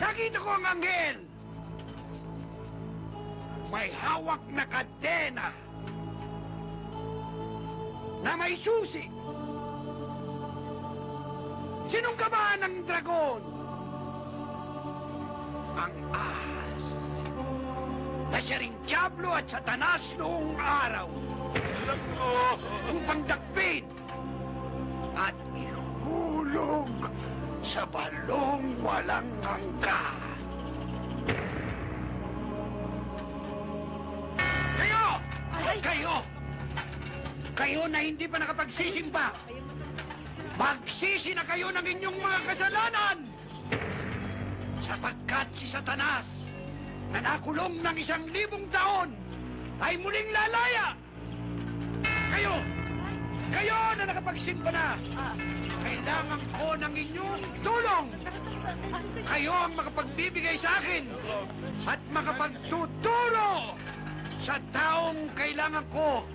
Nakita ko ang anghel! May hawak na kadena na may susi. Sinong kabahan ng dragon? Ang ahas na siya ring Diablo at Satanas noong araw upang dakpin at ihulog sa balong walang hanggan. Kayo na hindi pa nakapagsisimba, magsisi na kayo ng inyong mga kasalanan! Sapagkat si Satanas, na nakulong ng 1,000 taon, ay muling lalaya! Kayo na nakapagsimba na, kailangan ko ng inyong tulong! Kayo ang makapagbibigay sa akin at makapagtuturo sa taong kailangan ko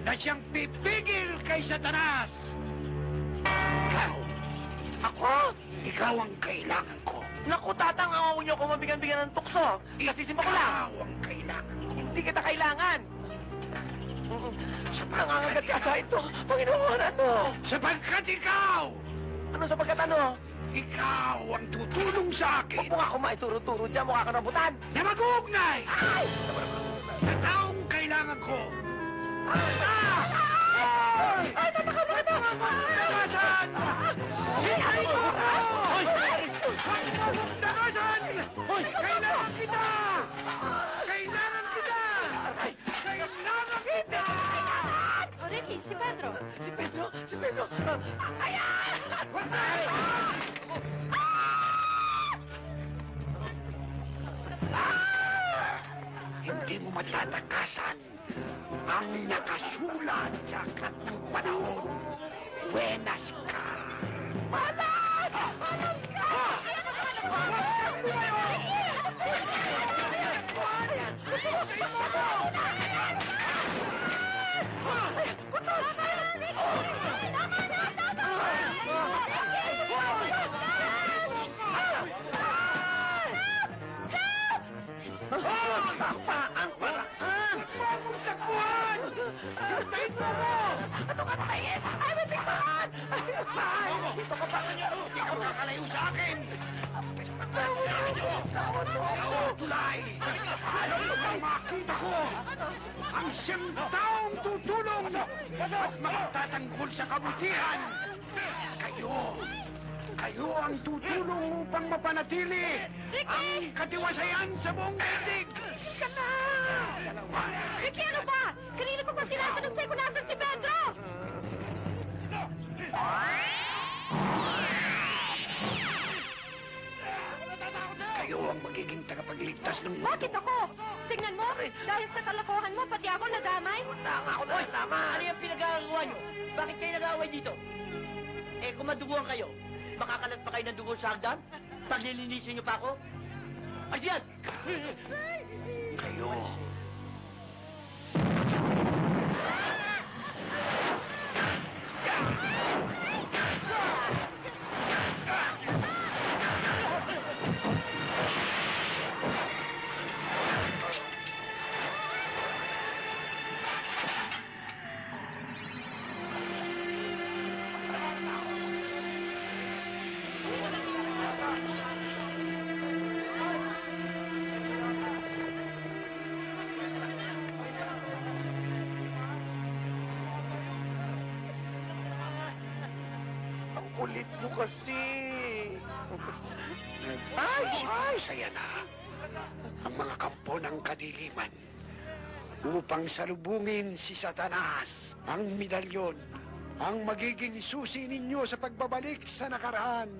na siyang pipigil kay Satanas. Ikaw ang kailangan ko. Naku, tatang, ayaw niyo ko mabigan-bigan ng tukso. Kasi simba ko lang. Ikaw ang kailangan ko. Hindi kita kailangan. Nangangagat ka sa ito, Panginoon, ano? Sapagkat ikaw! Ano sapagkat ano? Ikaw ang tutulong sa Huwag akin mo nga akong maituro-turo dyan, mukha ka nabutan. na mag-uugnay Ay! sa taong kailangan ko. Ay, tataka na ito! Dakasan! Hinay mo ako! Dakasan! Kailangan kita! Kailangan kita! Kailangan kita! O, Ricky, si Pedro. Si Pedro! Ayan! Hindi mo matatakasan ang nakasulat sa aklat ng panahon. Buenas ka! Malas! Malas ka! Ang paraan! Bagong sakbuhan! Hintayin mo ko! Ito ka nakain! Ay, may tikman! Ito ka pa niyo! Ikaw kakalayo sa akin! Tulay! Alam mo bang makita ko? Ang siyang taong tutulong at magtatanggol sa kabutihan! Kayo ang tutulong upang mapanatili ang katiwasayan sa buong daigdig! Ka na! Ricky, ano ba? Kanina ko pa tinatanong sa'yo kung nasan si Pedro! Kayo ang magiging tagapagligtas ng mundo. Bakit ako? Tingnan mo, dahil sa kalokohan mo, pati ako nadamay. Wala nga ako nalaman. Ano yung pinag-aagawa nyo? Bakit kayo nag-aaway dito? Eh, kung maduguan kayo, makakalat pa kayo ng dugo sa hagdan? Paglilinisin nyo pa ako? Ayan! Kayo. Kulit mo kasi. Ay, saya na ang mga kampo ng kadiliman upang salubungin si Satanas. Ang medalyon ang magiging susi ninyo sa pagbabalik sa nakaraan.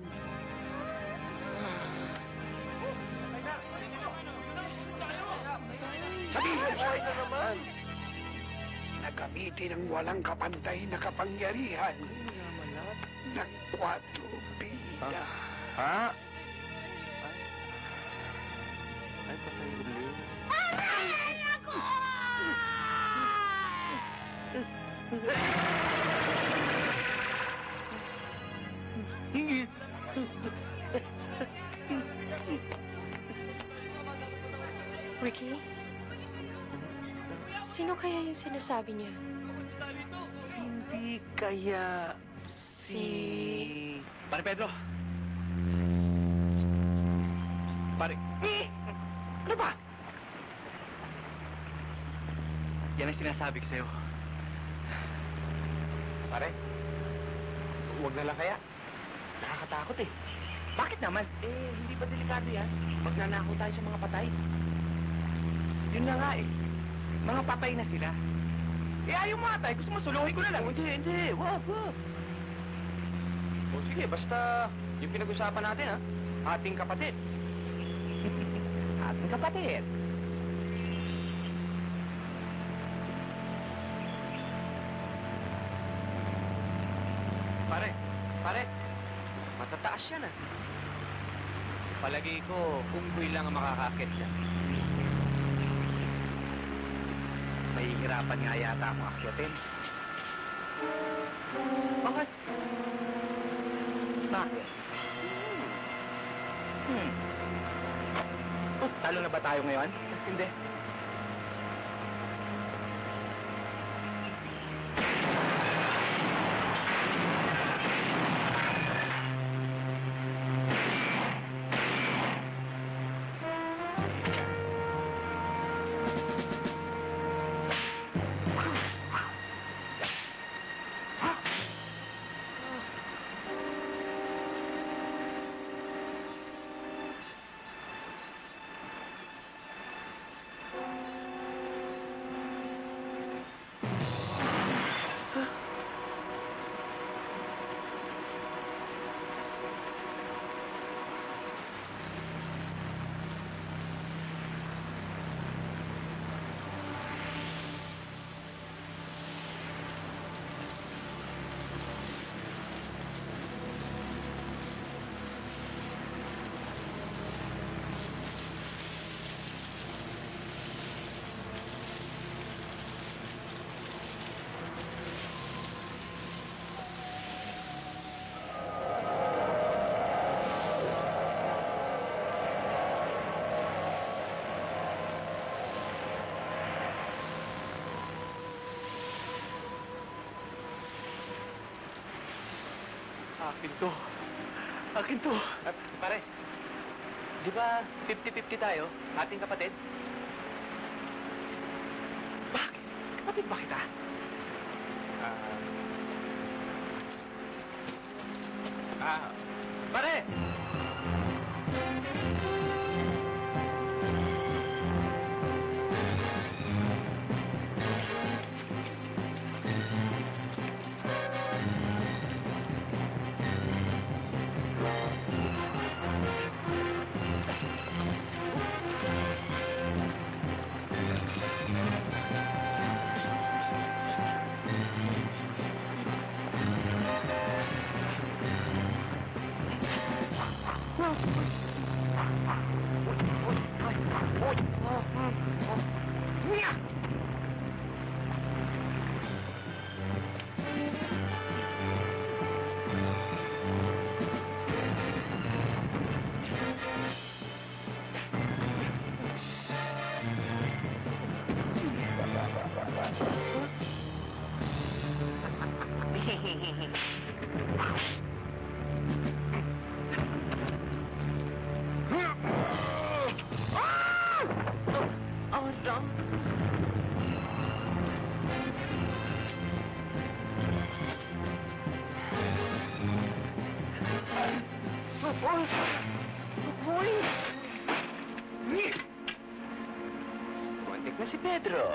Sabihin mo na naman na gamitin ang walang kapantay na kapangyarihan ng 4 bida. Ha? Ay, patay ulit. Aray! Ako! Ricky? Sino kaya yung sinasabi niya? Hindi kaya Pare Pedro! Pare... Ano ba? Yan ang sinasabi ko sa'yo. Pare, huwag na lang kaya. Nakakatakot eh. Bakit naman? Hindi ba delikado yan? Magnanakaw tayo sa mga patay. Yun na nga eh. Mga patay na sila. Ayaw mo atay. Gusto mo suluhin ko na lang. Hindi. Wag. O sige, basta yung pinag-usapan natin ha. Ating kapatid. Ating kapatid. Pare, matataas yan ah. Palagi ko, unggoy lang ang makakakit dyan. Mahihirapan nga yata akong akyatin. Bakit? Bakit? Talo na ba tayo ngayon? Hindi. Akin to. Pare, di ba 50-50 tayo, ating kapatid? Bakit? Kapatid ba kita? Pare! Kontik na si Pedro.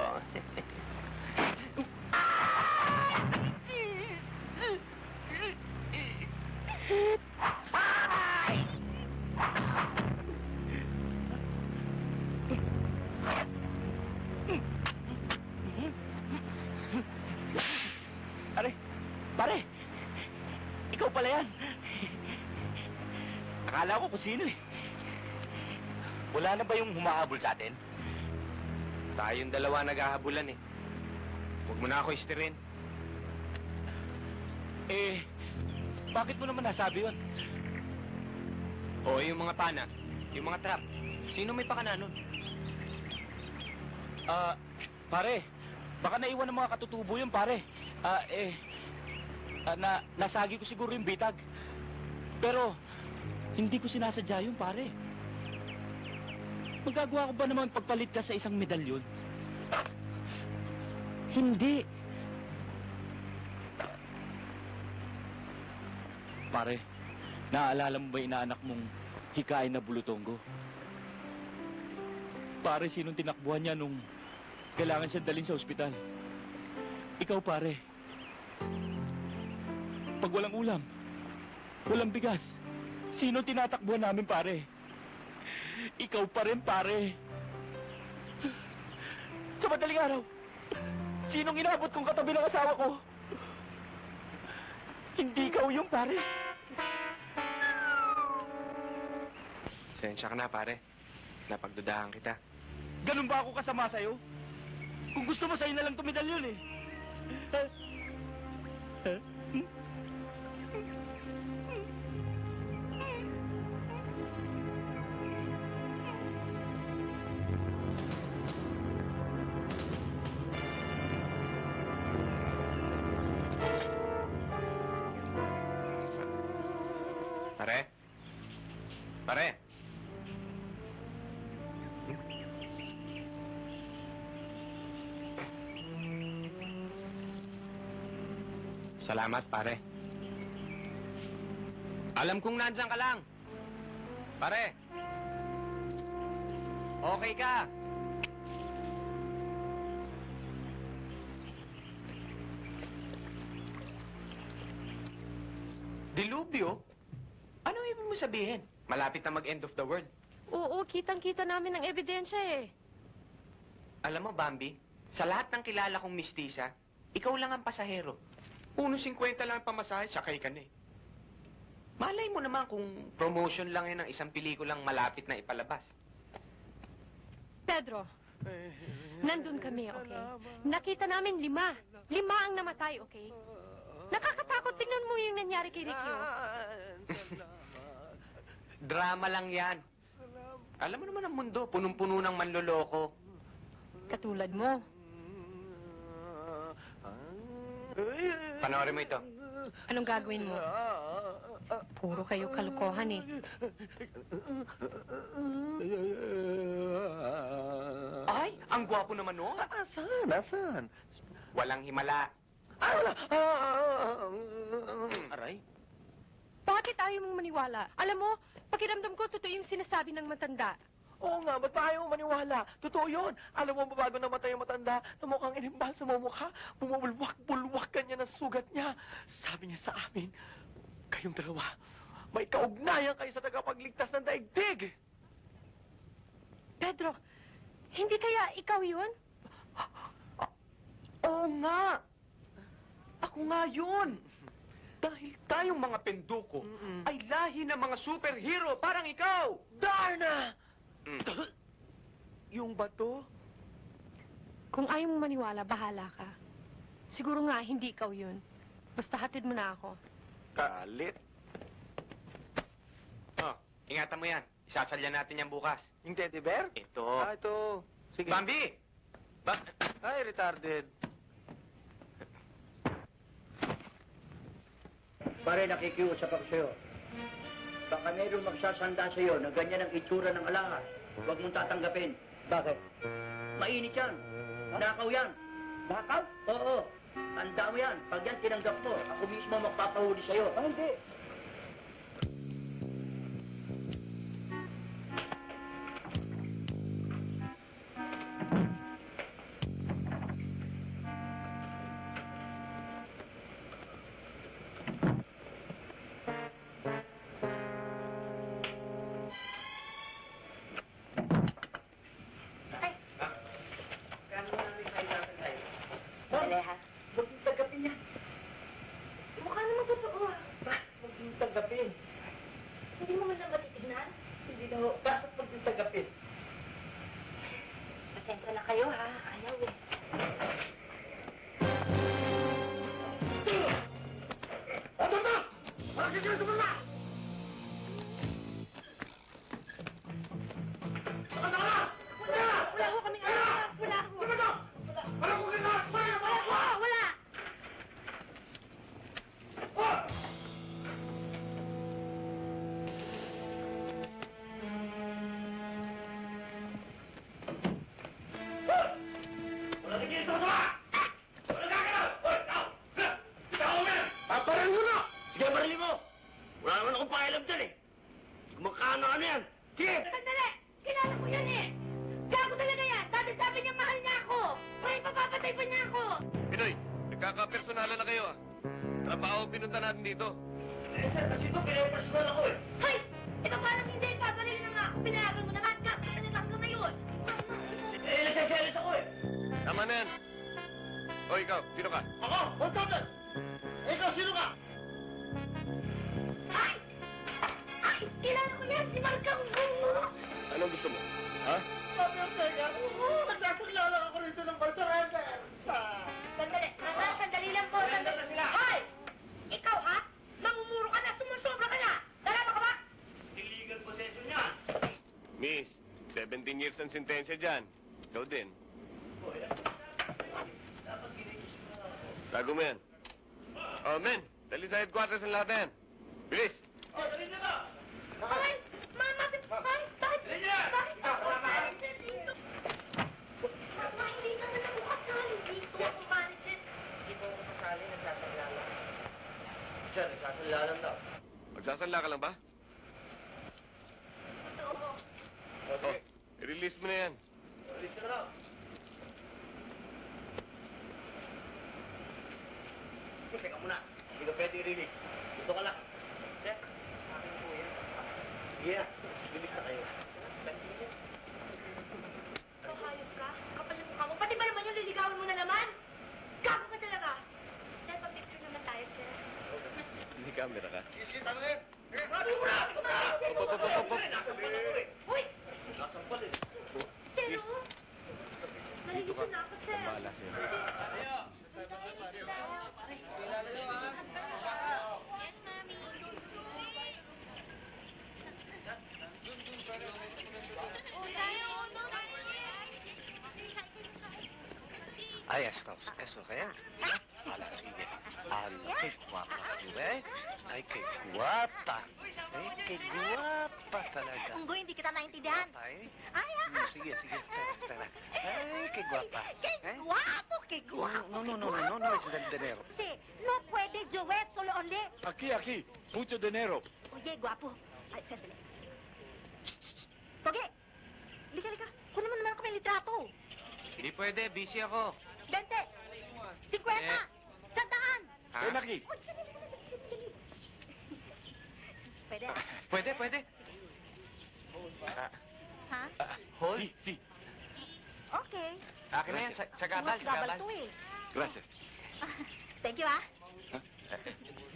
Pare! Ikaw pala yan! Akala ko kung sino eh. Wala na ba yung humahabol sa atin? Tayong dalawa naghahabulan eh. Huwag mo na ako istirin. Bakit mo naman nasabi yun? O yung mga pana, yung mga trap. Sino may pakana nun? Pare, baka naiwan ng mga katutubo yun, pare. Nasagi ko siguro yung bitag. Pero, hindi ko sinasadya yun, pare. Magagawa ko ba naman pagpalit ka sa isang medalyon? Hindi. Pare, naaalala mo ba inaanak mong hikain na bulutonggo? Pare, sinong tinakbuhan niya nung kailangan siya dalhin sa ospital? Ikaw, pare. Pag walang ulam, walang bigas, sino tinatakbuhan namin, pare? Ikaw pa rin, pare. Sa madaling araw, sinong inabot kong katabi ng asawa ko? Hindi ikaw yung pare. Sensya ka na, pare. Napagdudahan kita. Ganun ba ako kasama sa'yo? Kung gusto mo, sa'yo na lang tumidal yun eh. Pare? Pare? Salamat, pare. Alam kong nandyan ka lang. Pare. Okay ka. Dilubyo? Ano ibig mo sabihin? Malapit na mag-end of the world. Oo, kitang-kita namin ang ebidensya eh. Alam mo, Bambi, sa lahat ng kilala kong mistisa, ikaw lang ang pasahero. 1.50 lang ang pamasahe, sakay ka na eh. Malay mo naman kung promotion lang yan ng isang pelikulang malapit na ipalabas. Pedro, nandun kami, okay? Nakita namin 5. 5 ang namatay, okay? Nakakatakot, tingnan mo yung nangyari kay Ricky, oh. Drama lang yan. Alam mo naman ang mundo, punong-puno ng manloloko. Katulad mo. Panoorin mo ito. Anong gagawin mo? Puro kayo kalukohan eh. Ay, ang gwapo naman, no? Nasaan? Walang himala. Ay, wala! Aray? Bakit ayaw mong maniwala? Alam mo, pakiramdam ko totoo yung sinasabi ng matanda. Oo nga, ba't pa ayaw mo maniwala? Totoo yun. Alam mo ba bago namatay yung matanda na mukhang inimbal sa mukha, bumubulwak-bulwak kanya ng sugat niya. Sabi niya sa amin, kayong dalawa, may kaugnayan kayo sa tagapagligtas ng daigdig. Pedro, hindi kaya ikaw yun? Oo nga! Ako nga yun! Dahil tayong mga penduko ay lahi ng mga superhero parang ikaw! Darna! Yung bato? Kung ayaw mong maniwala, bahala ka. Siguro nga, hindi ikaw yun. Basta hatid mo na ako. Kalit. Oh, ingatan mo yan. Isasalyan natin yan bukas. Yung teddy bear? Ito. Ito. Sige. Bambi! Ay, retarded. Pare, nakikiusap ako sa'yo. Baka mayroong magsasanda sa'yo na ganyan ang itsura ng alahas. Huwag mong tatanggapin. Bakit? Mainit yan. Nakaw yan. Nakaw? Oo. Tanda mo yan. Pag yan tinanggap mo, ako mismo magpapahuli sa'yo. Ah, hindi. Dali, ha? Huwag mong tanggapin yan. Mukha naman totoo, ah. Huwag mong tanggapin. Hindi mo man lang matitignan? Hindi na ho. Bakit huwag mong tanggapin? Pasensya na kayo, ha? Ayaw, eh. Ano na? Bakit ka sumama? Saka na! Wala ho kaming alam. Wala ho. ano yan? Sige! Sandali! Kilala ko yan eh! Gago talaga yan! Dati sabi niya mahal niya ako! Ngayon papapatay pa niya ako! Pinoy, nagkakapersonalan na kayo, ah. Trabaho pinunta natin dito. Eh, sir, kasi ito, pinapersonal ako eh. Hay! Ito parang hindi! Paparilin na nga ako! Pinayagan mo naman! Gago ka na tatlo na yun! Eh, nagsasalit ako eh. Tama na yan. O, ikaw, sino ka? Ako, 1,000! Eh, ikaw, sino ka? Ay! Ay! Kilala ko yan! Si Marcang Bungo! Anong gusto mo? Ha? Sabi ang kanya, nagsasagla lang ako rito ng barsaran, sir. Sandali! Sandali lang po! Surrender na sila. Hoy! Ikaw ha? Namumuro ka na! Sumusobra ka na! Dalama ka ba? Illegal possession yan. Miss, 17 years ang sentensya dyan. Ikaw din. Tago mo yan. Oh, men, dali sa headquarters ang lahat na yan. Bilis! Oh, dali na ba? Ay! Mama! Ay! Bakit? Dali na! Bakit Ikaw, ako wala ka. manager dito? Mama, hindi naman ako kasali dito. Ako manager. Hindi po ako kasali, nagsasagla lang. Sir, nagsasagla lang daw. Magsasanla ka lang ba? Oo. Oh, i-release mo na yan. Alis ka na daw. Teka muna, hindi ka pwede i-release. Dito ka lang. Sir, akin po yan. Sige na, release na kayo. Ikaw hayop ka? Kapal yung mukha mo. Pati ba naman yung liligawan mo na naman? Gago ka talaga. Sir, pa-picture naman tayo, sir. Hindi camera ka. Sige, tama yan. Ano mo na? Ito na! Nasampal ako eh. Uy! Nasampal eh. Sir, oh! Nalilito na ako, sir. Bahala sa'yo. Yes, mami. Ay, esto kaya? Ala, sige. Ala, qué guapa tú, eh? Ay, qué guapa. Qué guapa talaga. Unggoy, hindi kita naintindihan. Ay, Ay, sige, espera. Ay, qué guapa. Qué Eh? guapo, qué guapo. No, es del dinero. Sí, no puede, Joet, solo only. Aquí. Mucho dinero. Oye, guapo. Ay, sandali. Pogi! Lika. Kunin mo naman ako may litrato. Hindi pwede, busy ako. 20. 50. Eh. 100. Ha? aquí. Uy, dali. Pwede. Pwede. Ha? Hold. Sí. Okay. Akin na yan, sa gabal, sa Gabal gabal. to eh. Gracias. Thank you, ah.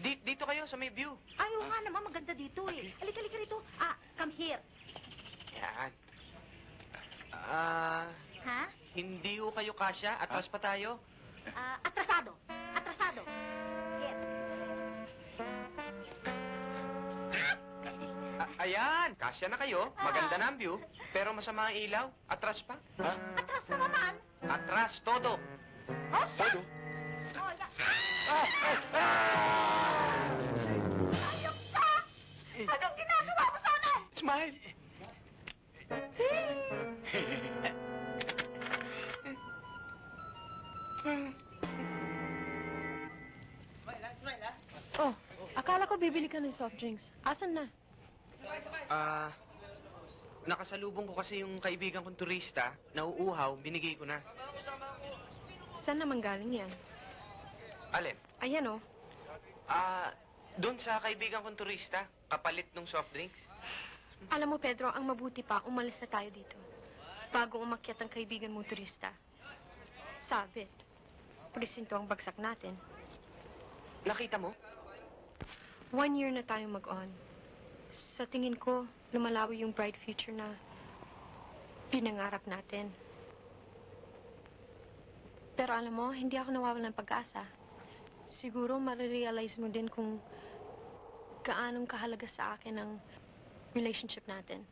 Dito kayo sa may view. Ay, oo nga naman, maganda dito eh. Halika rito. Come here. Yan. Ha? Hindi ko kayo kasya. Atras pa tayo. Atrasado. Here. Ayan, kasya na kayo. Maganda na ang view. Pero masama ang ilaw. Atras pa. Atras na naman. Atras, todo. Oh, shit! Oh, ya. Ayok ka! Anong ginagawa mo sa akin? Smile. Oh, akala ko bibili ka ng soft drinks. Asan na? Nakasalubong ko kasi yung kaibigan kong turista. Nauuhaw, binigay ko na. Saan naman galing yan? Alin? Ayan oh. Doon sa kaibigan kong turista. Kapalit ng soft drinks. Alam mo, Pedro, ang mabuti pa, umalis na tayo dito. Bago umakyat ang kaibigan mong turista. Sabit. Presinto ang bagsak natin. Nakita mo? 1 year na tayong mag-on. Sa tingin ko, lumalawi yung bright future na pinangarap natin. Pero alam mo, hindi ako nawawalan ng pag-asa. Siguro marirealize mo din kung gaanong kahalaga sa akin ang relationship natin.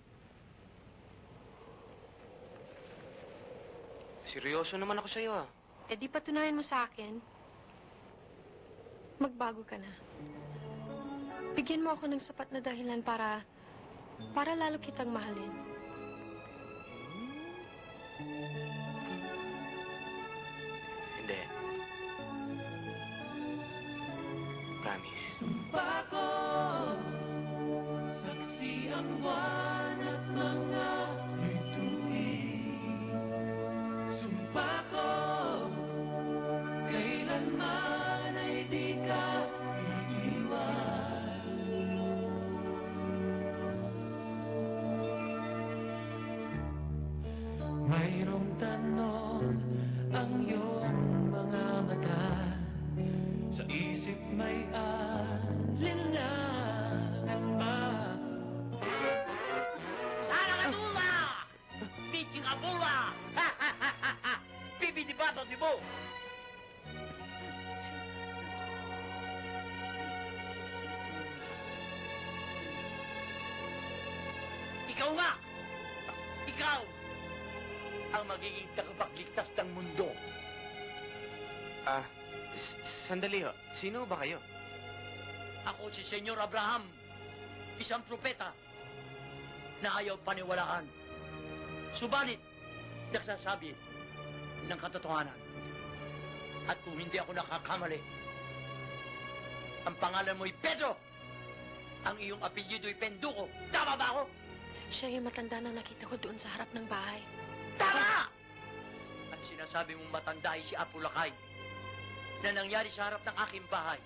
Seryoso naman ako sa'yo, ah. Eh di patunayan mo sa akin, magbago ka na. Bigyan mo ako ng sapat na dahilan para lalo kitang mahalin. Hindi. Promise. Saksi ang mayroong tanong ang iyong mga mata. Sa isip may alinlangan ba? Sana ka tuwa! Teaching a buwa! Bibi di bato di mo! Ikaw nga! Ikaw! Ang magiging tagapagligtas ng mundo. Sandali ho. Sino ba kayo? Ako si Senyor Abraham, isang propeta na ayaw paniwalaan. Subalit, nagsasabi ng katotohanan. At kung hindi ako nakakamali, ang pangalan mo'y Pedro. Ang iyong apelyido'y Penduko. Tama ba ako? Siya yung matanda na nakita ko doon sa harap ng bahay. Tama! At sinasabi mong matanda ay si Apulakay na nangyari sa harap ng aking bahay.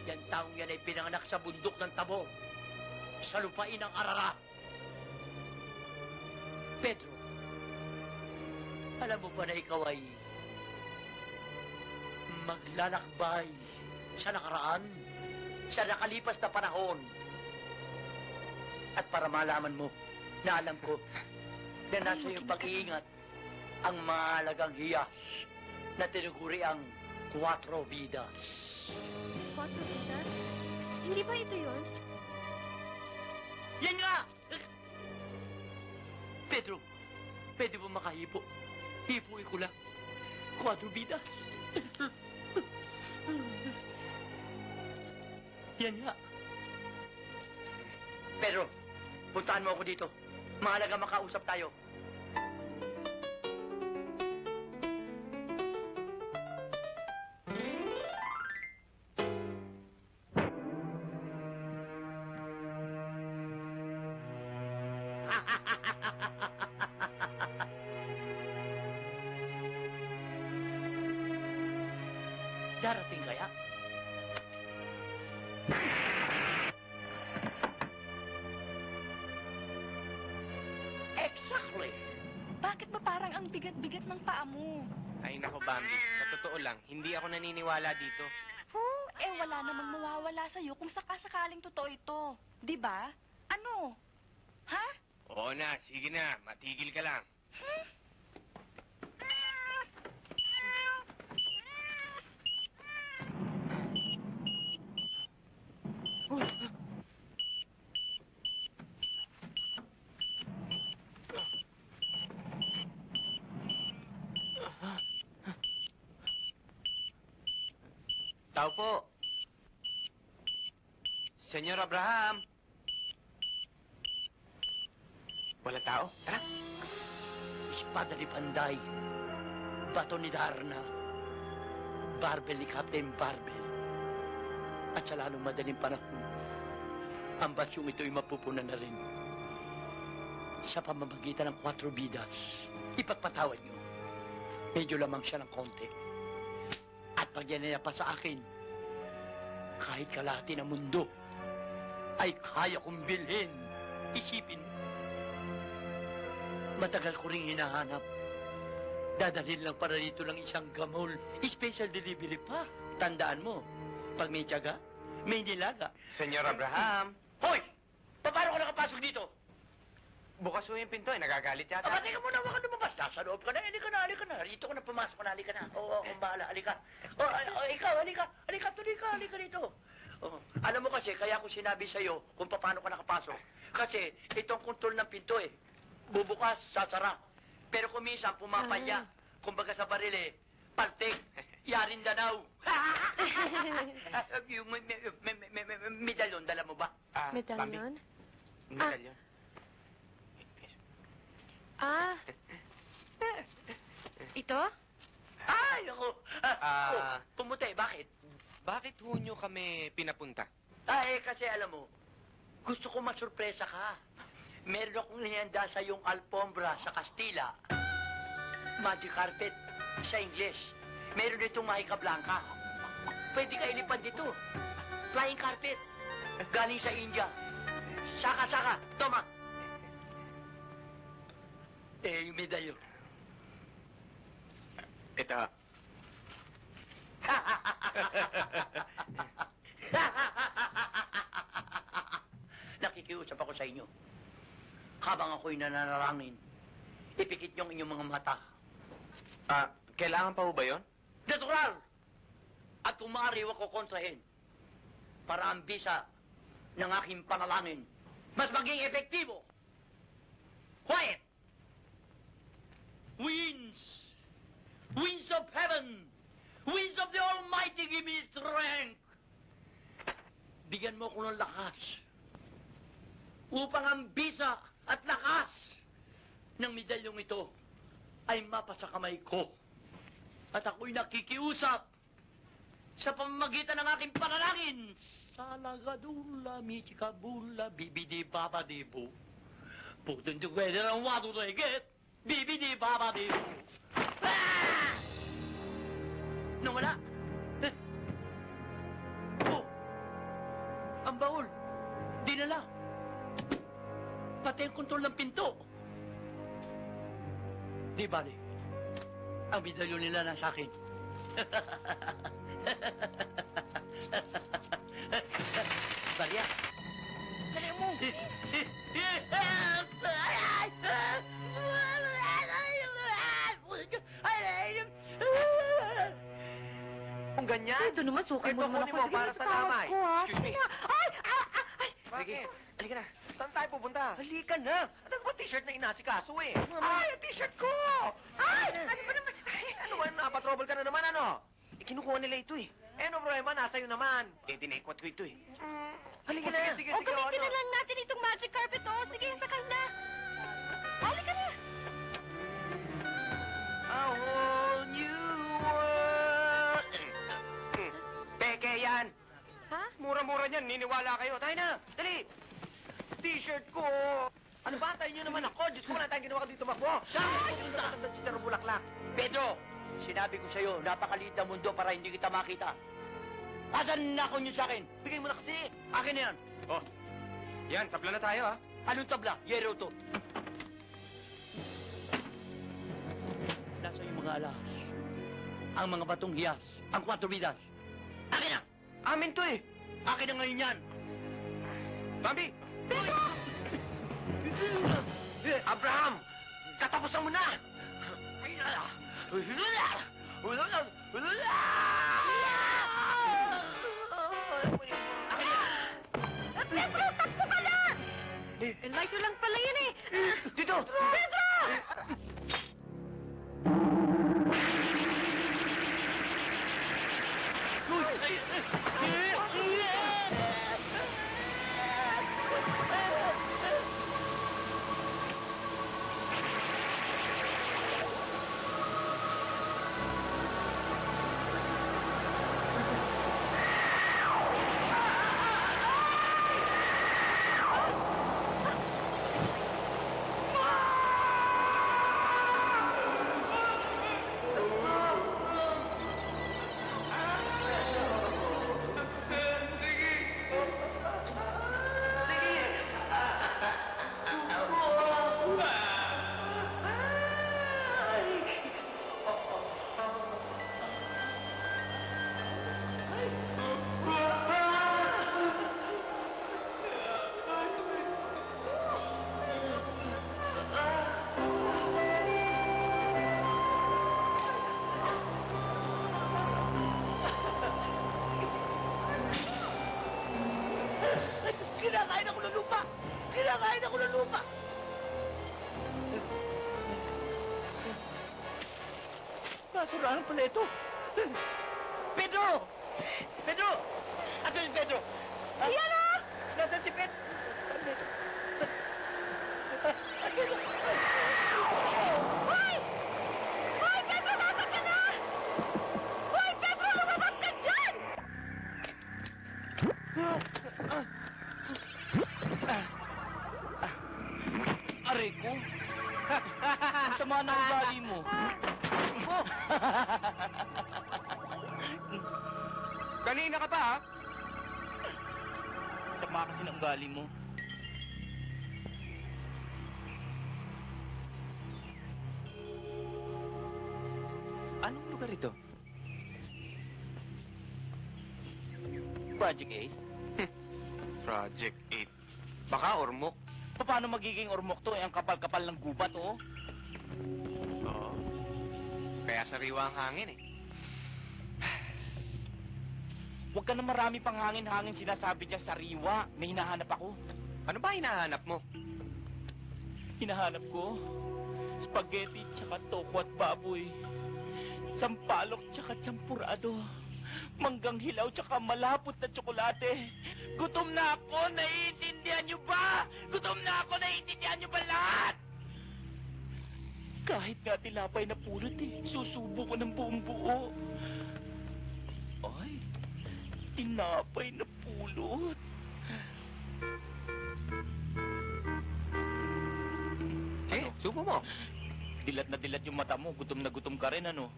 Yan taong yan ay pinanganak sa bundok ng Tabo, sa lupain ng Ararat. Pedro, alam mo ba na ikaw ay maglalakbay sa nakaraan, sa nakalipas na panahon? At para malaman mo na alam ko na nasa iyong pag-iingat ang mahalagang hiyas na tinuguri ang 4 vidas. 4 vidas? Hindi ba ito yun? Yan nga! Pedro, pwede mo makahipo. Hipuin ko lang. 4 vidas. Yan nga. Pedro, puntahan mo ako dito. Mahalaga makausap tayo. Darating kaya? Exactly! Bakit ba parang ang bigat-bigat ng paa mo? Ay nako, Bambi. Sa totoo lang, hindi ako naniniwala dito. Wala namang mawawala sa'yo kung sakasakaling totoo ito. Di ba? Ano? Ha? Oo na, sige na. Matigil ka lang. Tao po. Senyor Abraham. Wala tao? Tara. Espada ni Panday, bato ni Darna, barbel ni Captain Barbel. At sa lalong madaling panahon, ang basyong ito'y mapupunan na rin. Sa pamamagitan ng 4 vidas, ipagpatawad niyo. Medyo lamang siya ng konti. At pag yan ay pa sa akin, kahit kalahati ng mundo, ay kaya kong bilhin. Isipin mo. Matagal ko rin hinahanap. Dadalhin lang para dito ng isang gamol. Special delivery pa. Tandaan mo, pag may tiyaga, may nilaga. Senyor Abraham. Hoy! Paano ka nakapasok dito? Bukas mo yung pinto, nagagalit yata. Aba, teka muna, huwag ka lumabas. Nasa loob ka na, halika na. Rito ka na, pumasok ka na, halika na. Oo, akong bahala, halika. Ikaw, halika, tuloy ka, halika rito. Oh, alam mo kasi, kaya ako sinabi sa'yo kung paano ka nakapasok. Kasi, itong kontrol ng pinto bubukas, sasara. Pero kung minsan, pumapalya. Kumbaga sa baril paltik, yarin danaw. Yung medalyon, dala mo ba? Medalyon? Medalyon. Ito? Ay, ako. Pumuti, bakit? Bakit ho nyo kami pinapunta? Kasi alam mo, gusto ko masurpresa ka. Meron akong nihanda sa yung alfombra sa Kastila. Magic carpet sa English. Meron ditong Mahika Blanca. Pwede ka ilipad dito. Flying carpet. Galing sa India. Saka, toma. Yung medalyo. Ito. Nakikiusap ako sa inyo. Habang ako'y nananalangin, ipikit niyo ang inyong mga mata. Kailangan pa ho ba yun? Natural! At kung maaari, huwag ko kontrahin para ang bisa ng aking panalangin mas maging epektibo. Quiet! Winds! Winds of heaven! Winds of the Almighty, give me strength! Bigyan mo ko ng lakas upang ang bisa at lakas ng medalyong ito ay mapasa kamay ko. At ako'y nakikiusap sa pamamagitan ng aking panalangin. Salagadula, michikabula, bibidi-babadibo. Putun together ang wado na higit. Bibidi-babadibo. Ah! Nawala. Oh! Ang baul. Dinala. Pati ang kontrol ng pinto. Di bali. Ang medalyo nila na sa akin. Barya. Dali mo. Kung ganyan, Ito naman, sukay mo naman kunin mo para sa damay. Excuse me. Ay! Bakit? Halika na. Saan tayo pupunta? Halika na. Ano ba t-shirt na inasikaso eh? Ay, ang t-shirt ko! Ay! Ano ba naman? Ay, ano ba? Napatrouble ka na naman, ano? Kinukuha nila ito eh. No problema, nasa iyo naman. Dinaikot ko ito eh. Halika na. Sige, O, gamitin na lang natin itong magic carpet, oh. Sige, sakal na. Halika na. A whole new world. Peke yan. Ha? Mura-mura niyan. Niniwala kayo. Tayo na. Dali. T-shirt ko. Ano ba? Tayo niyo naman ako. Diyos ko, wala tayong ginawa dito makbo. Siya! Pupunta ka sa Citaro Bulaklak. Pedro, sinabi ko sa'yo, napakaliit na mundo para hindi kita makita. Asan na ako niyo sa akin? Bigay mo na kasi. Akin na yan. Oh. Yan, tabla na tayo ha. Anong tabla? Yero to. Nasa yung mga alas. Ang mga batong hiyas. Ang 4 vidas. Akin na! Amin to eh. Akin na ngayon yan. Bambi! Abraham! Katapusan mo na! Pedro, takbo ka na! Like lang pala yun eh. Dito! Pedro! Kinakain ako ng lupa! Kinakain ako ng lupa! Nasurahan pala ito. Pedro! Pedro! Ato yung Pedro? Ayan na! Nasaan si Pedro? Hoy! Hoy, Pedro, dapat ka na! Hoy, Pedro, lumabas ka dyan! Aray ko. Ang sama ng ugali mo. Kanina ka pa ha? Sama kasi ng ugali mo. ba rito? Project A? Project 8. Baka ormok. Paano magiging ormok to? Ang kapal-kapal ng gubat, oh. Oo. Kaya sariwa ang hangin eh. Huwag ka na marami pang hangin-hangin sinasabi dyan sa riwa. May hinahanap ako. Ano ba hinahanap mo? Hinahanap ko spaghetti tsaka toko at baboy. Sampalok tsaka champurado. Manggang hilaw tsaka malapot na tsokolate. Gutom na ako! Naiintindihan niyo ba? Gutom na ako! Naiintindihan niyo ba lahat? Kahit nga tilapay na pulot eh, susubo ko ng buong buo. Ay, tinapay na pulot. Sige, subo mo. Dilat na dilat yung mata mo. Gutom na gutom ka rin, ano?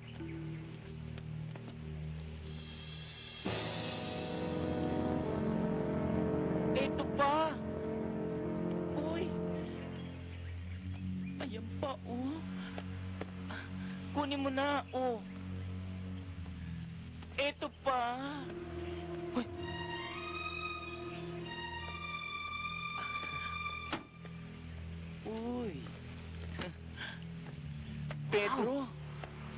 Eto pa! Uy! Ayan pa, oh. Kunin mo na, oh. Eto pa! Uy! Uy! Pedro,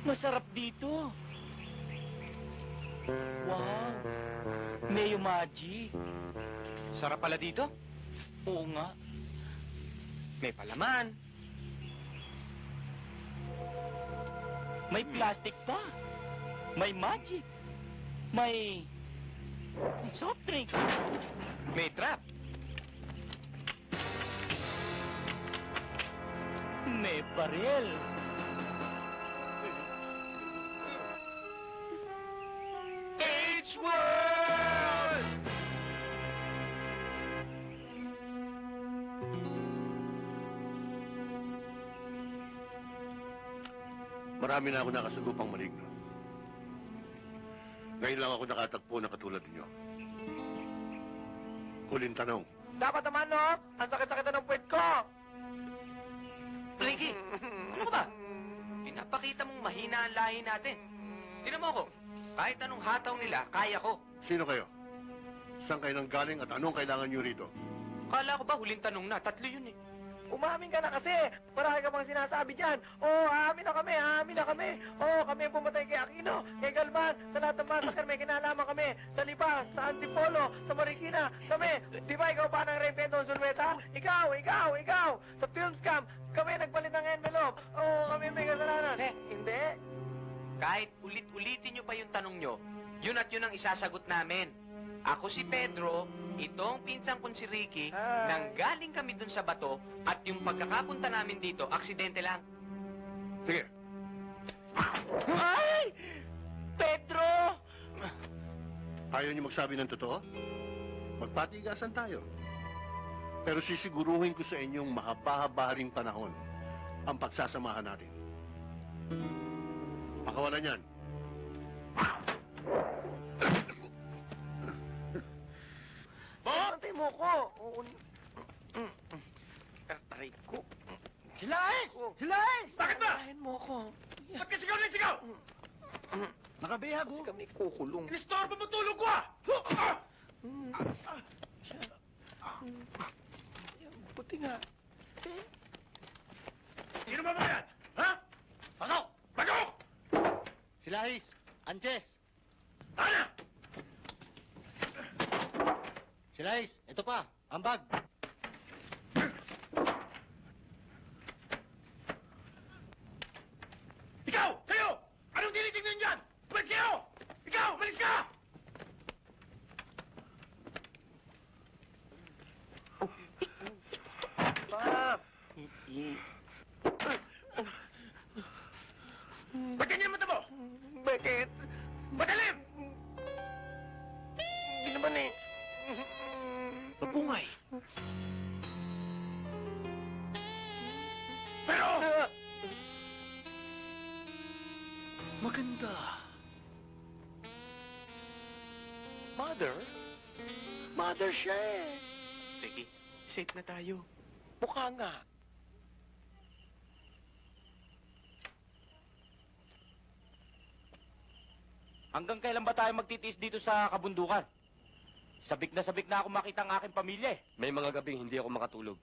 masarap dito. Wow! Mayo Magic. Sarap pala dito. Oo nga. May palaman. May plastic pa. May magic. May soft drink. May trap. May baril. H-World! Marami na ako nakasagupang maligno. Ngayon lang ako nakatagpo na katulad ninyo. Huling tanong. Dapat naman, no? Ang sakit-sakit ng puwet ko. Ricky, ano ka ba? Pinapakita mong mahina ang lahi natin. Tinan mo ko, kahit anong hataw nila, kaya ko. Sino kayo? Saan kayo nang galing at anong kailangan nyo rito? Kala ko ba huling tanong na? 3 yun eh. Umamin ka na kasi. Marami ka bang sinasabi dyan. Amin na kami, amin na kami. Kami ang pumatay kay Aquino, kay Galvan, sa lahat ng massacre may kinalaman kami. Sa Lipa, sa Antipolo, sa Marikina, kami. Di ba ikaw pa ng Repetong Sulweta? Ikaw. Sa film scam, kami nagpalit ng envelope. Kami may kasalanan. Hindi. Kahit ulit-ulitin nyo pa yung tanong nyo, yun at yun ang isasagot namin. Ako si Pedro, itong pinsan kong si Ricky, nanggaling kami dun sa bato, at yung pagkakapunta namin dito, aksidente lang. Sige. Ay! Pedro! Ayaw nyo magsabi ng totoo? Magpatigasan tayo. Pero sisiguruhin ko sa inyong mahaba-haba ring panahon ang pagsasamahan natin. Pakawalan yan. Antay mo ko. Aray ko. Silaes! Silaes! Bakit ba? Ayahin mo ko. Ba't ka sigaw ng sigaw? Nakabihag ko. Kami kukulong. Inistorbo mo tulog ko ah! Buti nga. Sino ba yan? Ha? Pasok! Pasok! Silahis! Anches! Ana! Silahis! Ito pa! Ang bag! Ikaw! Kayo! Anong tinitingnan dyan? Umalis kayo! Ikaw! Umalis ka! Pap! Ba't ganyan ang mata mo? Bakit? Madalim! Hindi naman eh. Mapungay. Pero! Maganda. Mother? Mother siya eh. Ricky, safe na tayo. Mukha nga. Hanggang kailan ba tayo magtitiis dito sa kabundukan? Sabik na ako makita ang aking pamilya eh. May mga gabing hindi ako makatulog.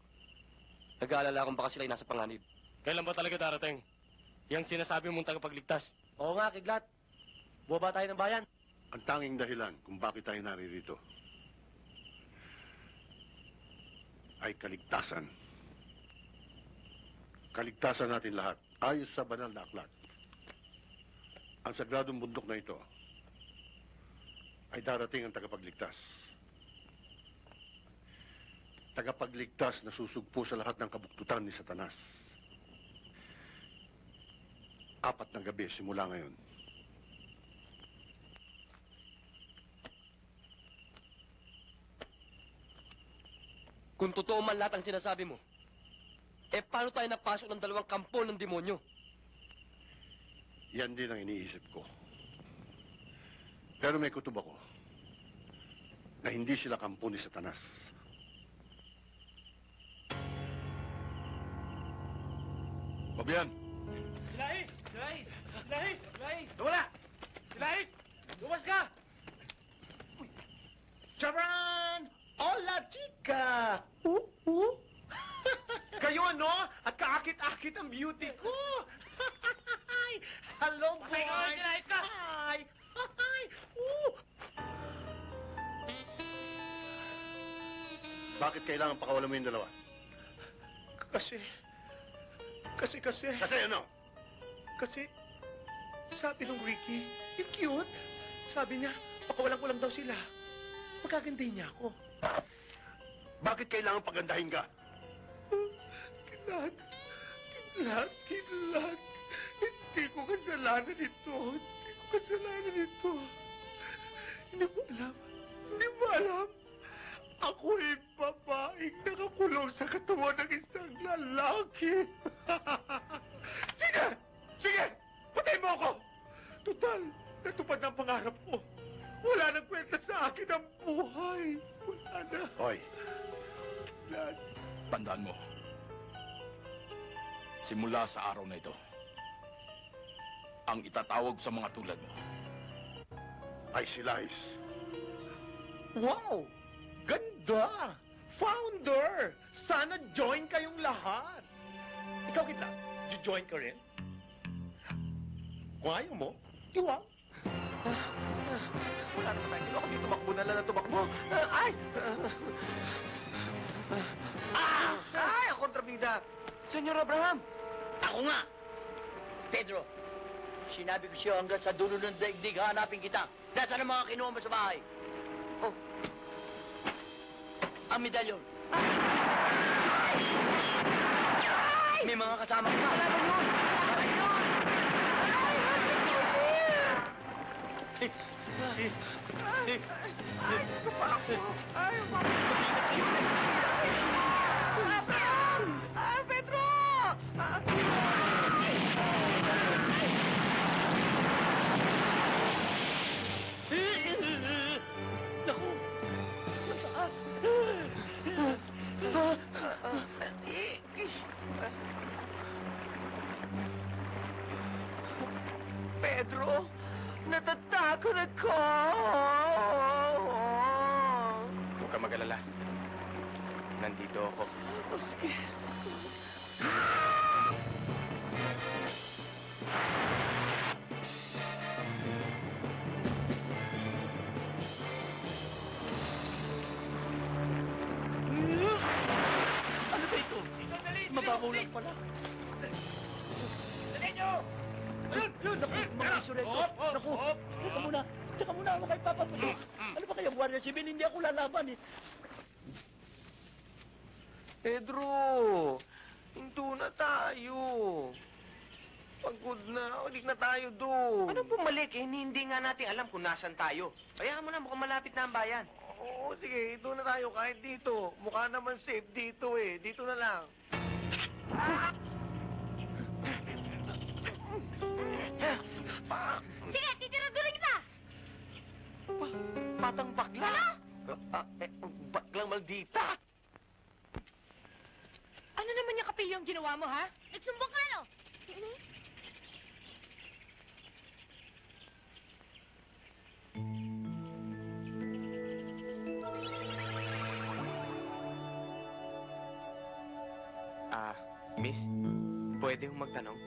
Nag-aalala akong baka sila'y nasa panganib. Kailan ba talaga darating? Yang sinasabi mong tagapagligtas. Oo nga, Kidlat. Buwa ba tayo ng bayan? Ang tanging dahilan kung bakit tayo naririto ay kaligtasan. Kaligtasan natin lahat, ayos sa banal na aklat. Ang sagradong bundok na ito ay darating ang tagapagligtas. Tagapagligtas na susugpo sa lahat ng kabuktutan ni Satanas. 4 na gabi simula ngayon. Kung totoo man lahat ang sinasabi mo, paano tayo napasok ng 2 kampo ng demonyo? Yan din ang iniisip ko. Pero may kutob ako na hindi sila kampo ni Satanas. Pabian! Silahis! Wala! Silahis! Lumas ka! Charan! Hola, chica! Kayo ano? At kaakit-akit ang beauty ko! Hello, boy! Hi! Hi! Bakit kailangan pakawalan mo yung dalawa? Kasi Kasi ano? Kasi, sabi nung Ricky, yung cute. Sabi niya, pakawalan ko lang daw sila. Pagkagandahin niya ako. Bakit kailangan pagandahin ka? Kidlat. Hindi ko kasalanan ito. Hindi mo alam. Ako ay babaeng nakakulong sa katawan ng isang lalaki. Sige! Patay mo ako! Total, natupad na ang pangarap ko. Wala nang kwenta sa akin ang buhay. Wala na. Hoy, Kidlat. Tandaan mo, simula sa araw na ito, ang itatawag sa mga tulad mo ay si Lais. Wow! Ganda! Founder! Sana join kayong lahat. Ikaw kita, join ka rin? Kung ayaw mo, iwag. Wala naman tayo. Hindi ako tumakbo na lang na tumakbo. Ay! Ay, ang kontrabida. Senyor Abraham! Ako nga! Pedro, sinabi ko siya hanggang sa dulo ng daigdig, hanapin kita. Nasaan ang mga kinuha mo sa bahay? Oh, ang medalyon. May mga kasama ka. Wala ba yun? Pedro! Naku! Pedro, natatakot ako! Huwag ka mag-alala. Nandito ako. Sige. Ano ba ito? Mababaw lang pala. Dali nyo! Ayun! Naku, mga insurento. Naku, teka muna, ako kay Papa Puto. Ano ba kaya, Guardia Civil? Hindi ako lalaban eh. Pedro, hinto na tayo. Pagod na, ulit na tayo doon. Ano bumalik? Hindi nga natin alam kung nasan tayo. Kaya mo na, mukhang malapit na ang bayan. Oo, sige, ito na tayo kahit dito. Mukha naman safe dito eh. Dito na lang. Sige, titira-dura kita! Patang bakla? Baklang maldita. Ano naman yung kapilyo ang ginawa mo, ha? Nagsumbong ka, no? Miss, pwede hong magtanong?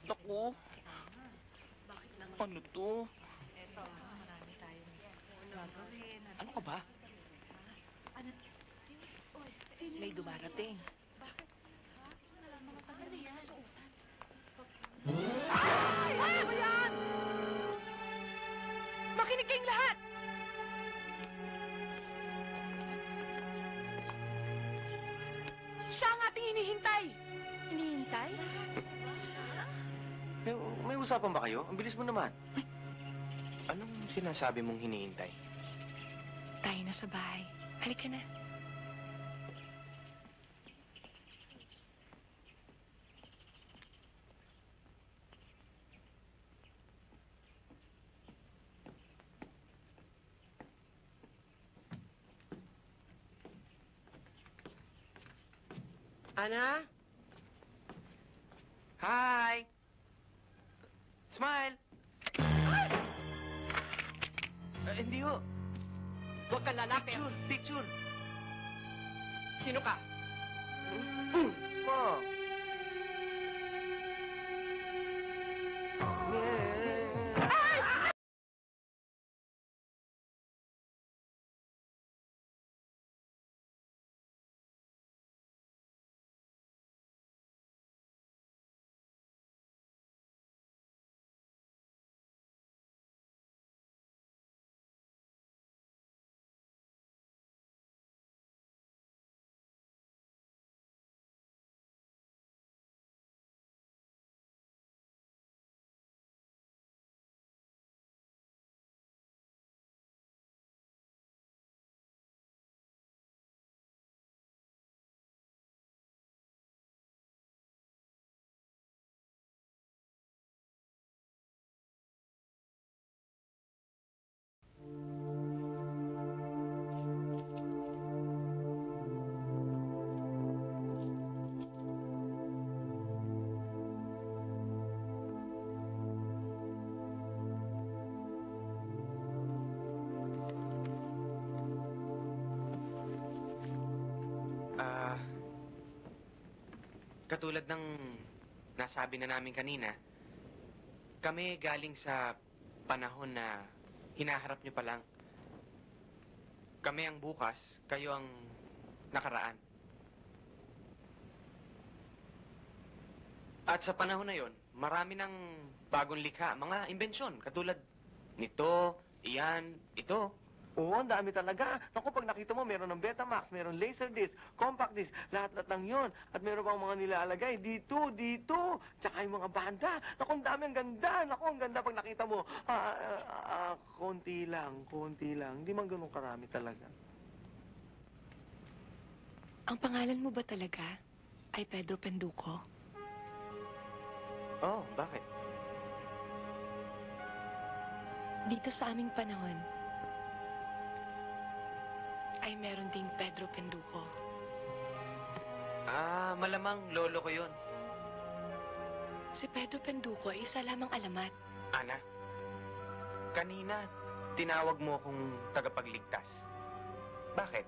Naku. Ano to? Ano ka ba? May dumarating. Ano yan? Makinig kayong lahat! Siya ang ating hinihintay. Hinihintay? May usapan ba kayo? Ang bilis mo naman. Anong sinasabi mong hinihintay? Tayo na sa bahay. Halika na. Ana? Hi! Smile! Hindi ho. Huwag kang lalapit. Picture! Sino ka? Ma! Katulad ng nasabi na namin kanina, kami galing sa panahon na hinaharap niyo pa lang. Kami ang bukas, kayo ang nakaraan. At sa panahon na yon, marami ng bagong likha, mga imbensyon, katulad nito, iyan, ito. Oo, ang dami talaga. Naku, pag nakita mo, meron ng Betamax, meron Laserdisc, Compact Disc, lahat-lahat ng yon. At meron pang mga nilalagay dito. Tsaka yung mga banda. Naku, ang dami, ang ganda. Naku, ang ganda pag nakita mo. Konti lang. Hindi man ganun karami talaga. Ang pangalan mo ba talaga ay Pedro Penduko? Oh, bakit? Dito sa aming panahon, ay meron ding Pedro Penduko. Malamang lolo ko yun. Si Pedro Penduko ay isa lamang alamat. Ana, kanina tinawag mo akong tagapagligtas. Bakit?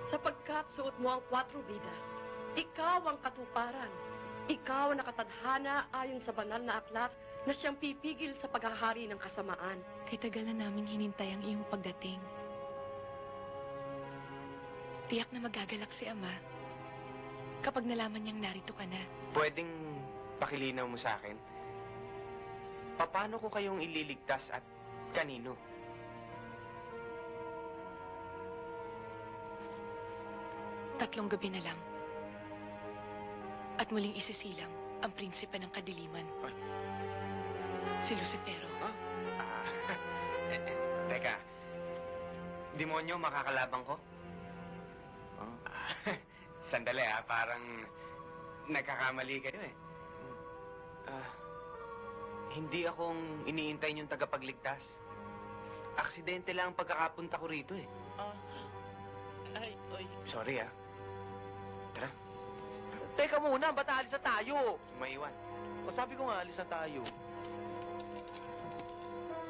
Sapagkat suot mo ang 4 vidas. Ikaw ang katuparan. Ikaw ang nakatadhana ayon sa banal na aklat na siyang pipigil sa paghahari ng kasamaan. Kay tagalan naming hinintay ang iyong pagdating. Tiyak na magagalak si Ama kapag nalaman niyang narito ka na. Pwedeng pakilinaw mo sa akin? Paano ko kayong ililigtas at kanino? Tatlong gabi na lang. At muling isisilang ang prinsipe ng kadiliman. Ay. Si Lucifero. Teka, demonyo makakalabang ko? Sandali parang nagkakamali kayo eh. Hindi akong iniintay yung tagapagligtas. Aksidente lang ang pagkakapunta ko rito eh. Ay. Sorry Tara, Teka muna, ba't aalis na tayo? maiwan. O sabi ko nga, alis na tayo.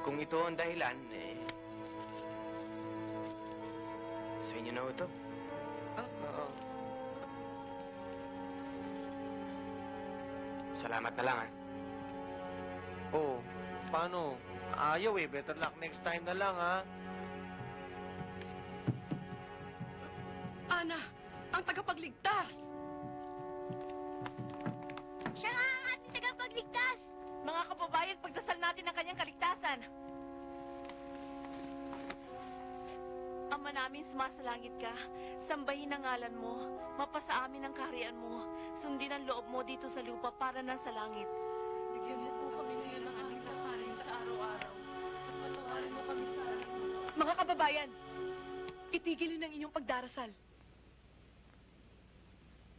Kung ito ang dahilan, sa inyo na ito. Oo. Salamat na lang, Oh, paano? Ayaw eh. Better luck next time na lang, ha? Ana, ang tagapagligtas! Siya nga ang ating tagapagligtas! Mga kababayan, pagdasal natin ang kanyang kaligtasan. Ama namin, sumasalangit ka. Sambahin ang ngalan mo. Mapasa amin ang kaharian mo. Sundin ang loob mo dito sa lupa para nang sa langit. Bigyan mo po kami ngayon ng aming kakanin sa araw-araw. At patawarin mo kami sa aming Mga kababayan, itigil niyo ng inyong pagdarasal.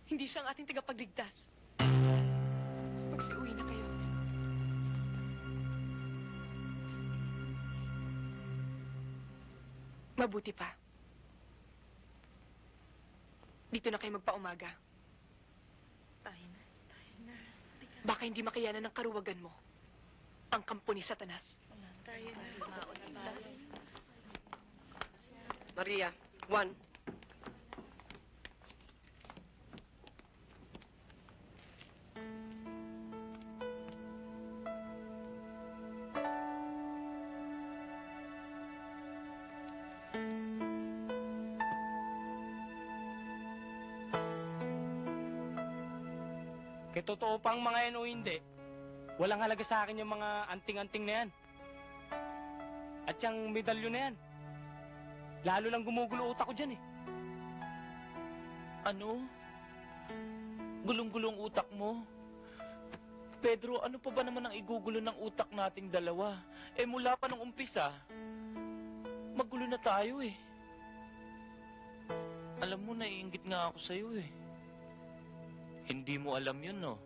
Hindi siya ang ating tagapagligtas. Magsiuwi na kayo. Mabuti pa. Dito na kayo magpaumaga. Tayo na. Baka hindi makayanan ng karuwagan mo. Ang kampo ni Satanas. Tayo na. Maria, Juan. Kaya totoo pang mga yan o hindi, walang halaga sa akin yung mga anting-anting na yan. At yung medalyo na yan. Lalo lang gumugulo utak ko dyan eh. Ano? Gulong-gulong utak mo? Pedro, ano pa ba naman ang igugulo ng utak nating dalawa? Eh mula pa nung umpisa, magulo na tayo eh. Alam mo, naiinggit nga ako sa'yo eh. Hindi mo alam yun, no?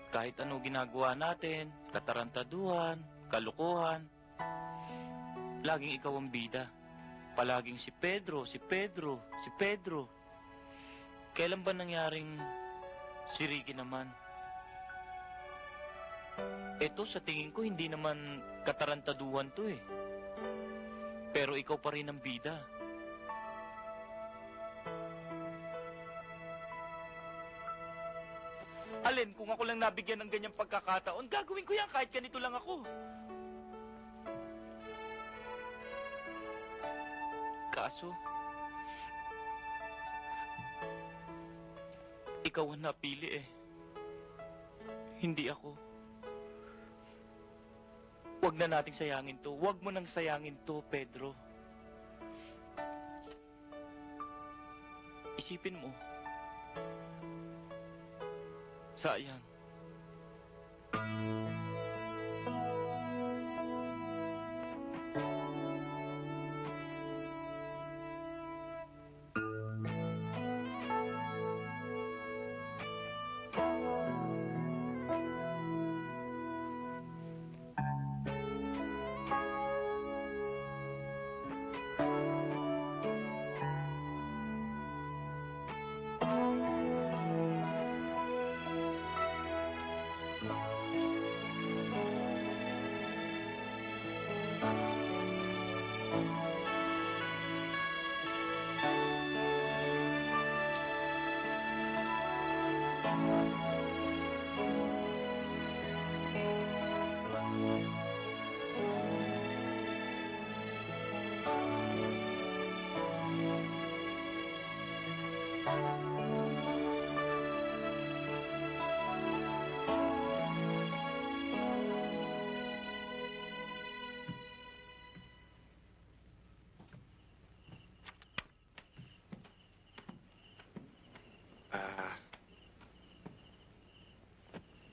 Kahit ano ginagawa natin, katarantaduhan, kalukuhan, laging ikaw ang bida. Palaging si Pedro, si Pedro, si Pedro. Kailan ba nangyaring si Ricky naman? Eto, sa tingin ko, hindi naman katarantaduhan to eh. Pero ikaw pa rin ang bida. Alin, kung ako lang nabigyan ng ganyang pagkakataon, gagawin ko yan kahit ganito lang ako. Kaso, ikaw ang napili eh. Hindi ako. Huwag na nating sayangin to. Huwag mo nang sayangin to, Pedro. Isipin mo. Sayang.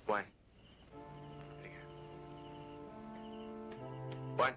Juan. Juan.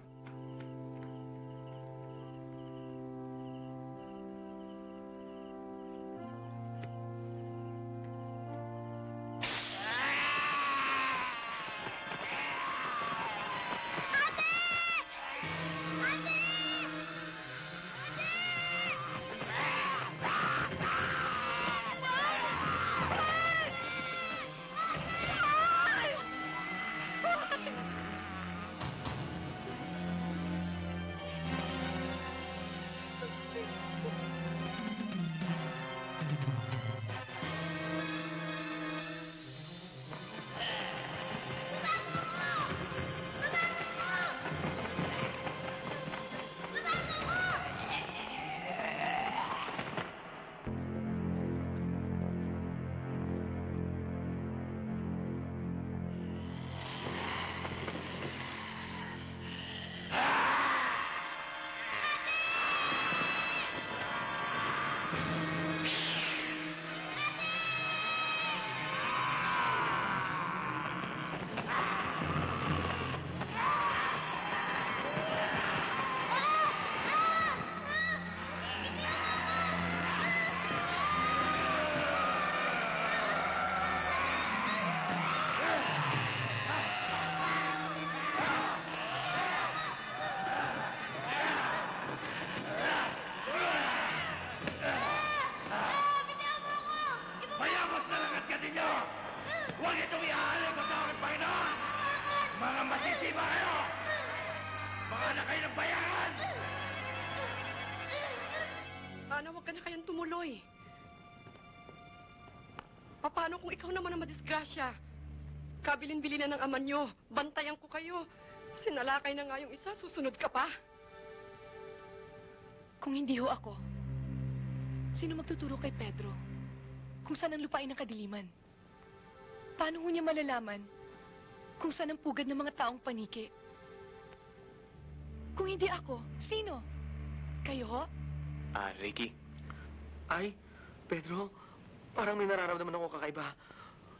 tuloy. Paano kung ikaw naman ang madisgrasya? Kabilin-bili na ng ama nyo. Bantayan ko kayo. Sinalakay na nga yung isa, susunod ka pa. Kung hindi ho ako, sino magtuturo kay Pedro? Kung saan ang lupain ng kadiliman? Paano ho niya malalaman kung saan ang pugad ng mga taong paniki? Kung hindi ako, sino? Kayo ho? Ricky. Ay, Pedro, parang may nararamdaman ako kakaiba.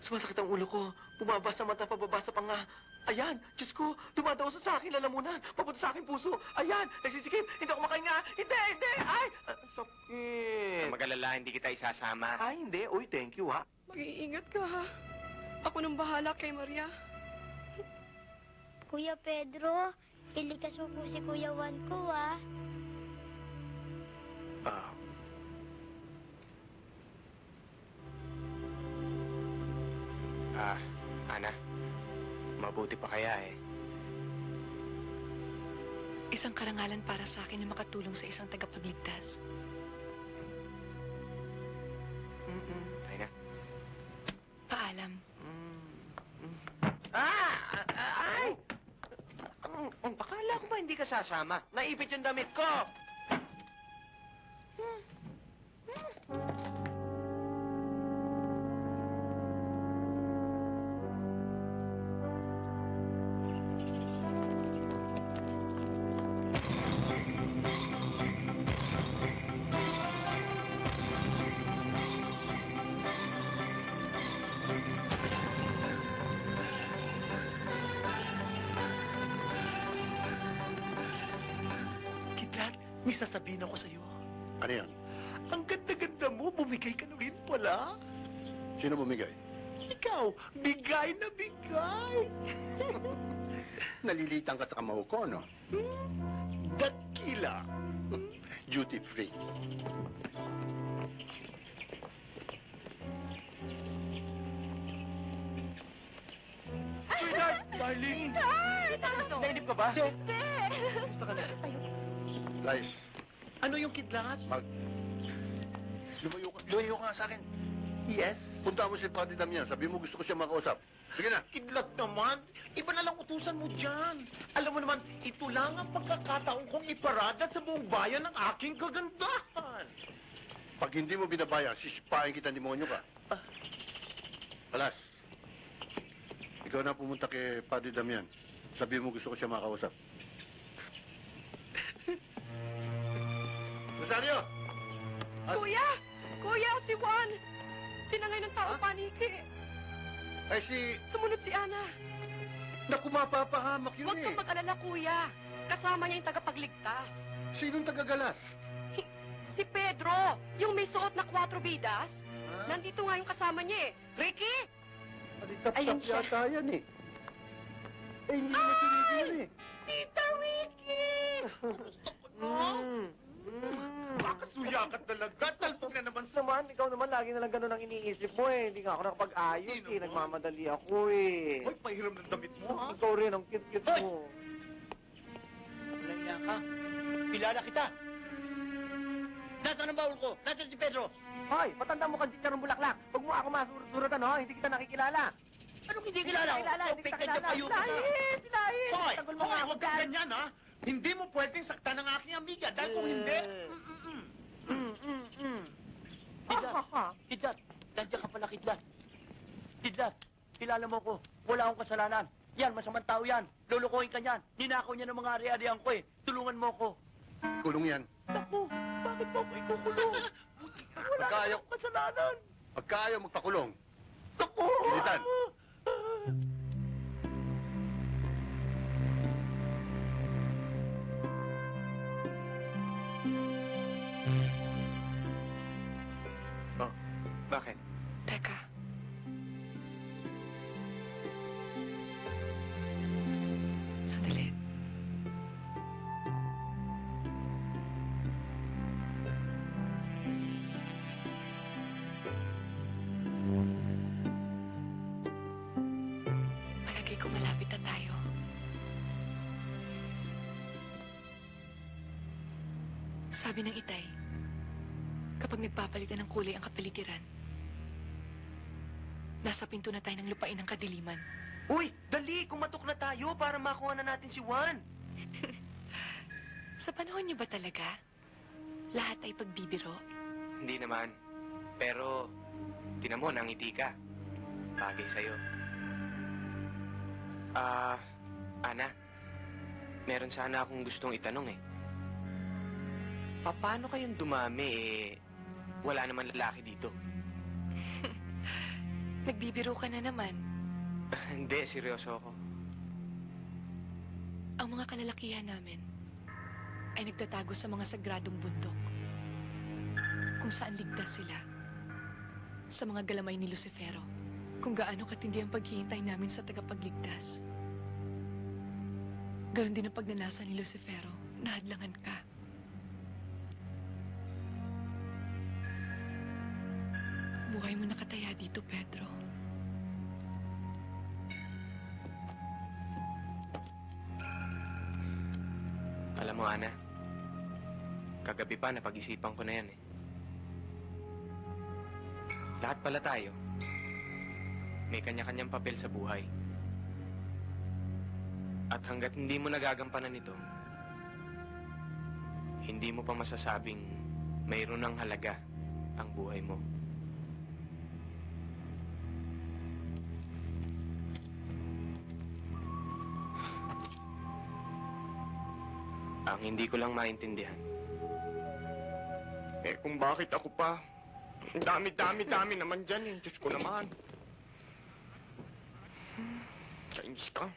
Sumasakit ang ulo ko. Bumaba sa mata, pababa sa panga. Ayan, Diyos ko, dumadaw sa akin lalamunan. Papunta sa aking puso. Ayan, nagsisikip. Hindi ako makahinga. Hindi. Ay, sakit. Mag-alala, hindi kita isasama. Ay, hindi. Uy, thank you, ha. Mag-iingat ka, ha? Ako nang bahala kay Maria. Kuya Pedro, ilikas mo po si Kuya Juan ko, ah. Ana, mabuti pa kaya eh. Isang karangalan para sa akin na makatulong sa isang tagapagligtas. Ay na. Paalam. Ay! Akala ko ba hindi ka sasama? Naipit yung damit ko! May sasabihin ako sa'yo. Ano yan? Ang ganda-ganda mo, bumigay ka na rin pala. Sino bumigay? Ikaw, bigay na bigay. Nalilitan ka sa kamao ko, no? Dakila. Duty free. Sweetheart, darling. Nainip ka ba? Gusto ka na? Lies. Ano yung kidlat? Lumayo ka sa akin. Yes? Punta mo si Padre Damian. Sabi mo gusto ko siya makausap. Sige na. Kidlat naman. Iba na lang utusan mo dyan. Alam mo naman, ito lang ang pagkakataon kong iparada sa buong bayan ng aking kagandahan. Pag hindi mo binabayan, sisipain kita demonyo ka. Alas. Ikaw na pumunta kay Padre Damian. Sabi mo gusto ko siya makausap. Rosario! Kuya, si Juan! Tinangay ng tao paniki. Ay, Sumunod si Ana. Naku, mapapahamak yun Huwag kang mag-alala, kuya. Kasama niya yung tagapagligtas. Sinong tagagalas? Si Pedro, yung may suot na 4 bidas. Nandito nga yung kasama niya eh. Ricky! Ayan siya. Yata yan eh. Hindi na tinigil eh. Tita Ricky! Baka suyakat talaga. Talpog na naman naman. Ikaw naman, lagi na lang ganun ang iniisip mo eh. Hindi nga ako nakapag-ayos eh. Nagmamadali ako eh. Hoy, pahiram ng damit mo ha? Ikaw rin, ang cute-cute mo. Walang ka. Kilala kita. Nasaan ang baul ko? Nasaan si Pedro? Hoy, matanda mo kang chicharong bulaklak. Huwag mo ako masuratan ho. Hindi kita nakikilala. Anong hindi kilala? Hindi kita kilala. Silahit! Hoy, Tagol mo nga ako huwag kang dyan. ganyan, ha? Hindi mo pwedeng saktan ng aking amiga dahil kung hindi... Kidlat, nandiyan ka pala, Kidlat. Kidlat, kilala mo ko. Wala akong kasalanan. Yan, masamang tao yan. Lulukuhin ka niyan. Ninakaw niya ng mga ari-arian ko eh. Tulungan mo ko. Kulong yan. Naku, bakit mo ako ikukulong? Wala Pagkaayaw. akong kasalanan. Pagkaayaw magpakulong. Naku! Pilitan. Bakit? Teka. Sandali. Palagay ko malapit na tayo. Sabi ng itay, kapag Kapag nagpapalitan ng kulay ang kapaligiran, nasa pinto na tayo ng lupain ng kadiliman. Uy, dali! Kumatok na tayo para makuha na natin si Juan. Sa panahon niyo ba talaga? Lahat ay pagbibiro? Hindi naman. Pero, tinan mo, nangiti ka. Bagay sa'yo. Ana, meron sana akong gustong itanong eh. Paano kayong dumami wala naman lalaki dito? Nagbibiro ka na naman. Hindi, seryoso ako. Ang mga kalalakihan namin ay nagtatago sa mga sagradong bundok kung saan ligtas sila sa mga galamay ni Lucifero. Kung gaano katindi ang paghihintay namin sa tagapagligtas. Ganon din ang pagnanasa ni Lucifero na hadlangan ka. Buhay mo nakataya dito, Pedro. Alam mo, Ana, kagabi pa napag-isipan ko na yan eh. Lahat pala tayo, may kanya-kanyang papel sa buhay. At hanggat hindi mo nagagampanan ito, hindi mo pa masasabing mayroon ng halaga ang buhay mo. Ang hindi ko lang maintindihan, kung bakit ako pa? Ang dami naman dyan eh. Diyos ko naman. Kainis ka.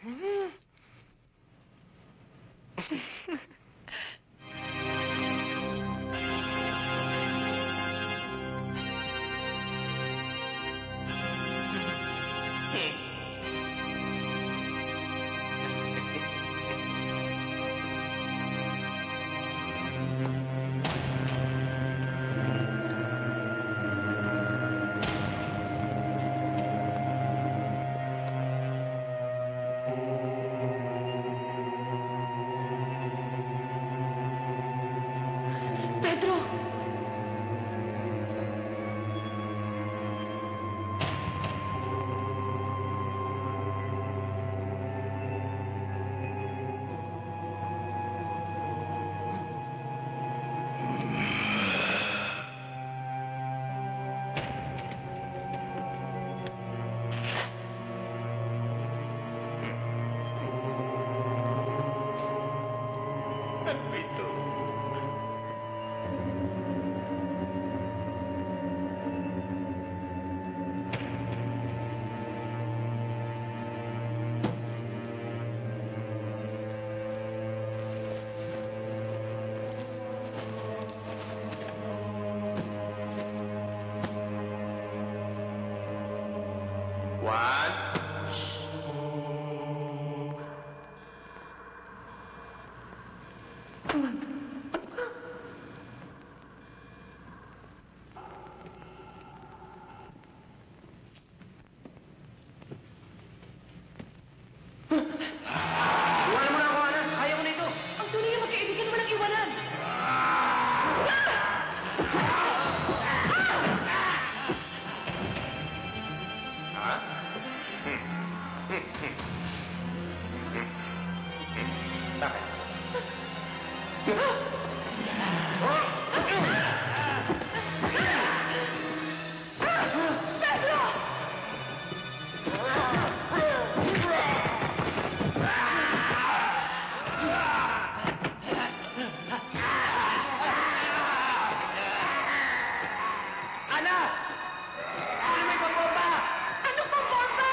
Pedro! Ano ito? Juan? Iwanan mo na ako, Ana. Kaya ko na ito. Ang tunay na magkaibigan naman ang iwanan! Ha? Bakit? Ana! Ano may pambomba? Anong pambomba?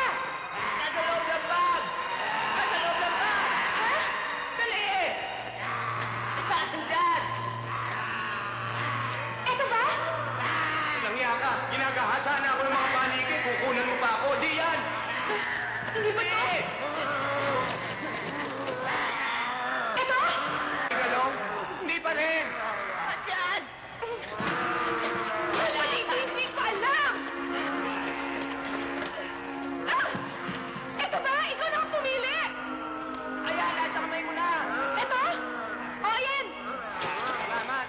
Nasa loob ng bag! Nasa loob ng bag! Ha? Dali! Saan? Eto ba? Nangya ka! Ginagahasa na ako ng mga paligid. Kukunan mo pa ako. Di yan! Hindi ba to? Eto? Galong? Hindi pa rin! Diyan! Hindi ko alam! Ah! Eto ba? Ikaw na ang pumili! Ayan! Nasa kamay mo na! Eto? O, ayan! Salamat!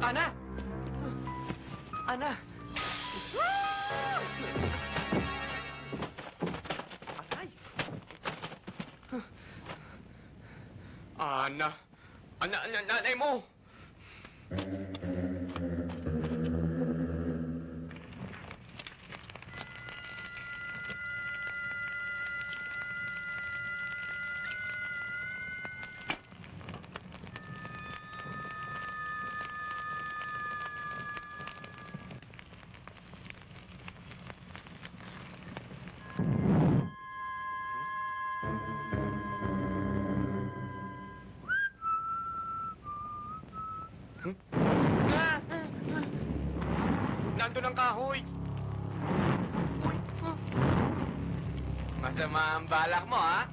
Ana! Ana! Aray! Ana! Nanay mo! Nandun ang kahoy. Masama ang balak mo, ha?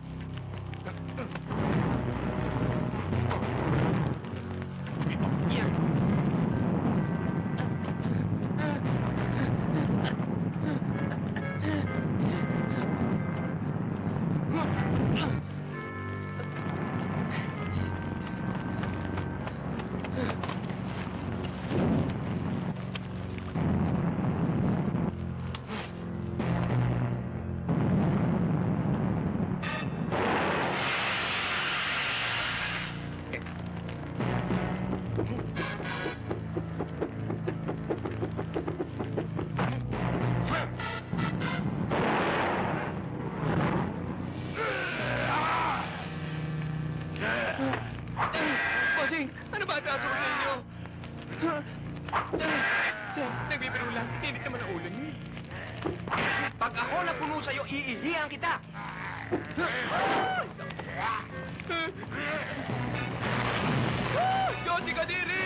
Yan. Bossing, ano ba atraso ko sa inyo? Sir, nagbibiro lang. Hindi naman ang ulo niyo. Pag ako napuno sa'yo, iihiyan kita! Diyos, Kadiri!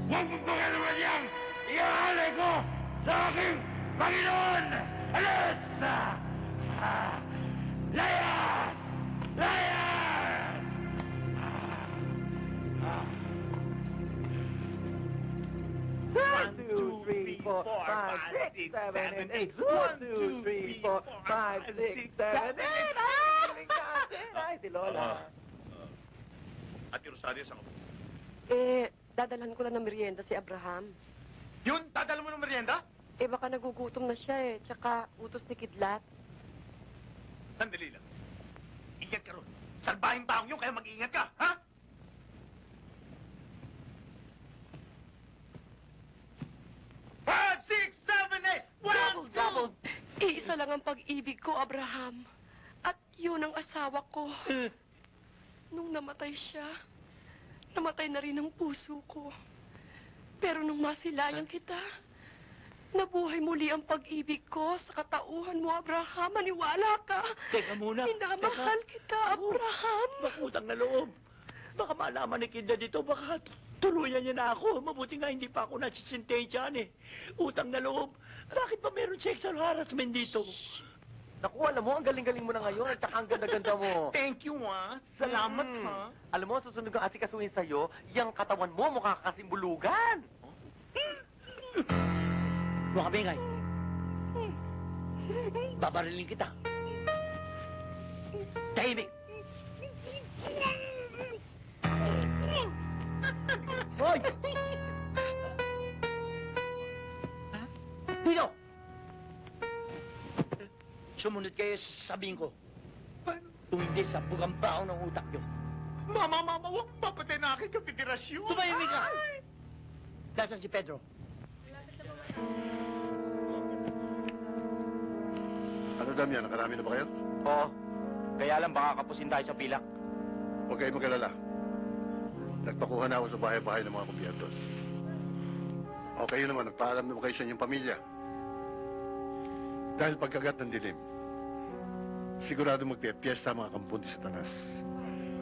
Huwag mo pa ka naman yan! Iaalay ko sa aking Panginoon! Alas! Layas! Layas! One, two, three, four, five, six, seven, and eight. One, two, three, four, five, six, seven, eight. Ay, si Lola. Ate Rosario, saan ka? Dadalhan ko lang ng merienda si Abraham. Yun, dadala mo ng merienda? Baka nagugutom na siya tsaka utos ni Kidlat. Sandali lang. Ingat ka ron. Salbahin taong yun, kaya mag-ingat ka, ha? Five, six, seven, eight. One, two. Iisa lang ang pag-ibig ko, Abraham. At yun ang asawa ko. Nung namatay siya, namatay na rin ang puso ko. Pero nung masilayan kita, nabuhay muli ang pag-ibig ko sa katauhan mo, Abraham. Maniwala ka. Teka muna. Minamahal kita, Abraham. Bakutang na loob. Baka malaman ni Kinda dito, baka tuluyan niya na ako. Mabuti nga hindi pa ako nasisintensyahan eh. Utang na loob. Bakit ba meron sexual harassment dito? Naku, alam mo, ang galing-galing mo na ngayon at saka ang ganda-ganda mo. Thank you, ha? Salamat, ha? Alam mo, susunod kang asikasuhin sa'yo, yung katawan mo mukha kasimbulugan. Huwag ka bingay. Babarilin kita. Tahimik. Hoy! Dito! Sumunod kayo sa sabihin ko. Kung hindi, sabog ang baon ng utak nyo. Mama, huwag papatay na aking kapiterasyon. Tumahimik ka! Nasaan si Pedro? Ano Damian, nakarami na ba kayo? Oo. Kaya lang baka kapusin tayo sa pilak. Huwag kayong mag-alala. Nagpakuha na ako sa bahay-bahay ng mga kumpiyertos. O kayo naman, nagpaalam naman kayo sa inyong pamilya. Dahil pagkagat ng dilim, sigurado magpipiesta ang mga kampunti sa tanas.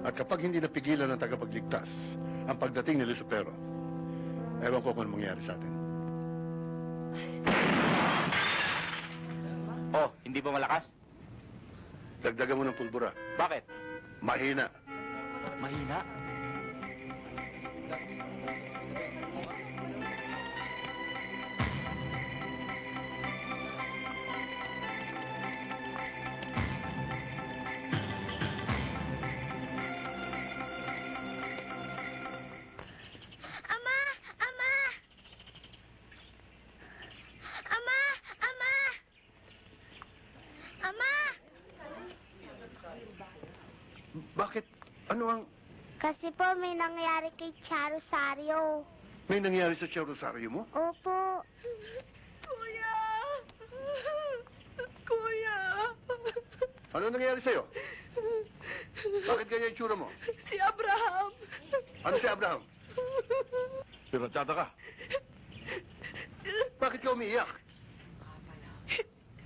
At kapag hindi napigilan ng tagapagligtas ang pagdating ni Lucifero, ewan ko kung anong mangyari sa atin. Oh, hindi ba malakas? Dagdagan mo ng pulbura. Bakit? Mahina. Mahina? Ama! Ama! Ama! Ama! Ama! Bakit? Ano ang... Kasi po may nangyari kay Tia Rosario. May nangyari sa Tia Rosario mo? Opo. Kuya! Kuya! Ano nangyari sa'yo? Bakit ganyan yung tsura mo? Si Abraham! Ano si Abraham? Piransyada ka. Bakit ka umiiyak?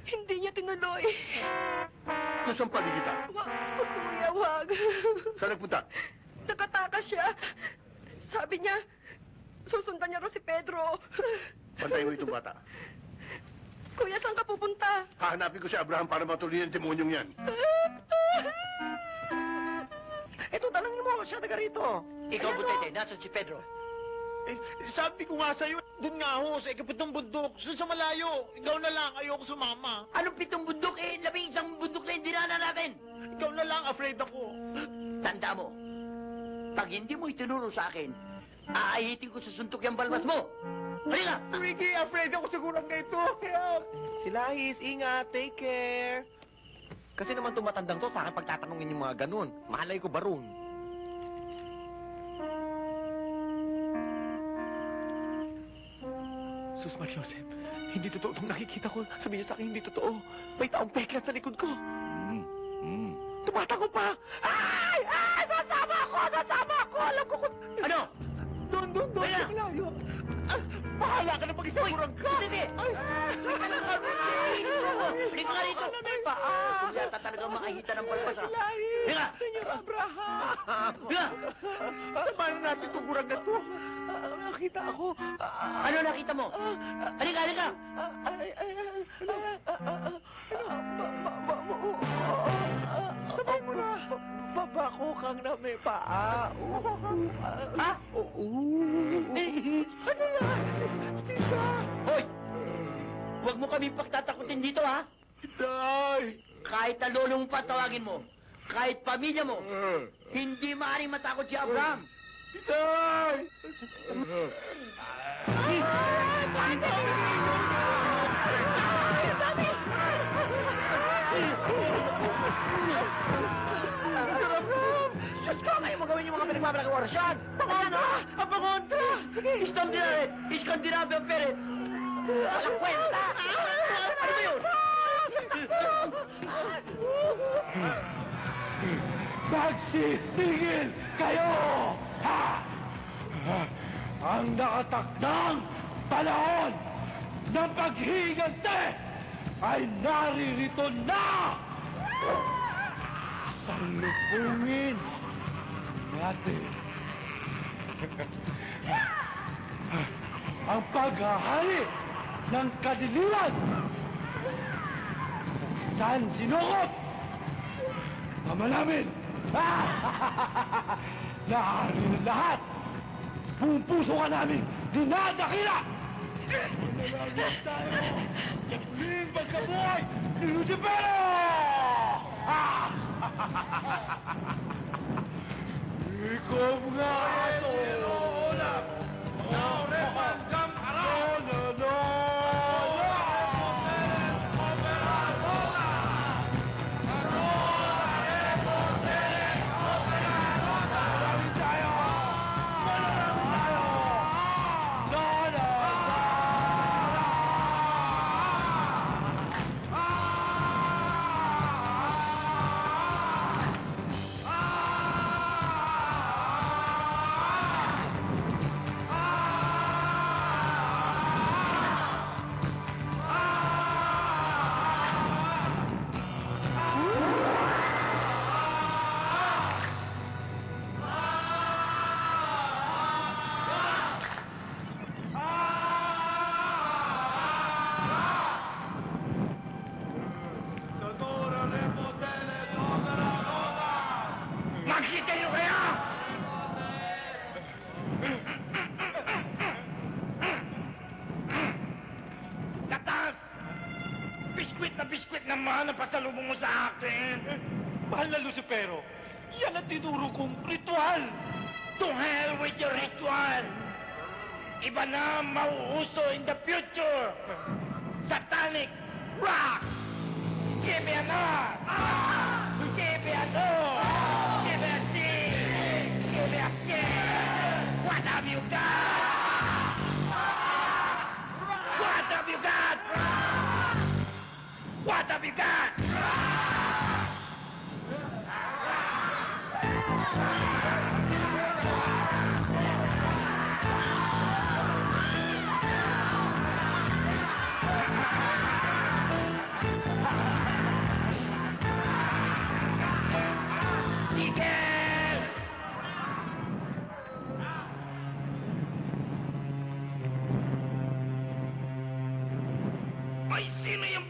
Hindi niya tinuloy. Nasampalin kita. Kuya, wag. Saan nagpunta? Nakatakas siya. Sabi niya, susundan niya raw si Pedro. Bantayin mo itong bata. Kuya, saan ka pupunta? Hahanapin ko si Abraham para matuloy ang demonyong yan. Eto, tanongin mo, siya taga rito. Ikaw, Butete, nasan si Pedro? Eh, sabi ko nga sa'yo, doon nga ho, sa ikapitong bundok, sa malayo. Ikaw na lang, ayoko sumama. Anong 7 bundok eh? 11 bundok na yung dinaanan natin. Ikaw na lang, afraid ako. Tanda mo, pag hindi mo itinuro sa akin, aahitin ko sa suntok yung balbas mo. Halika! Ricky, afraid ako sa gurang na ito. Kaya... Silahis, ingat, take care. Kasi naman tumatandang to, sa akin pagtatanungin yung mga ganun. Malay ko barun. Sus Mariosep, hindi totoo itong nakikita ko. Sabihin niyo sa akin, hindi totoo. May taong peklat sa likod ko. Tumatakot pa! Ay! Ay! Sasama ako! Sasama ako! Alam ko kung... Ano? Doon! Kaya? Sa malayo! Bahala ka na mag-isagurang ka! Hindi! Halika nga rito! Kung yata talagang makahita ng balbas, ha? Halika! Senyor Abraham! Halika! Samahan natin itong gurang na to. Nakita ako. Ano nakita mo? Halika, halika! Sabay mo na. Babako kang na may paa. Ha? Oo. Ano yan? Tita! Hoy! Huwag mo kami pagtatakutin dito, ha? Tay! Kahit na lolo mo pa tawagin mo, kahit pamilya mo, hindi maaaring matakot si Abraham. Tay! Diyos ko, kayo magawin yung mga pinagbabalang orasyon! Pangontra! Ang pangontra! Iskandinabe ang peret! Walang kwenta! Ano ba yun? Magsitigil kayo! Ha! Ang nakatakdang panahon ng paghihigante ay naririto na! Salubungin natin ang paghahari ng kadiliman sa San Sinukot! Ama namin! Naaari lahat! Buong puso ka namin dinadakila! Manalangin tayo sa muling pagkabuhay ni Lucifero! Ikaw nga aso! Olaf! Naurepan kang araw! No! Magsitayo kaya! Tatas! Biskwit naman ang pasalubong mo sa akin! Mahal na Lucifero, yan ang tinuro kong ritual! To hell with your ritual! Iba na ang mauuso in the future! Satanic rock! Give me an R! Give me an O! Give me a D! Give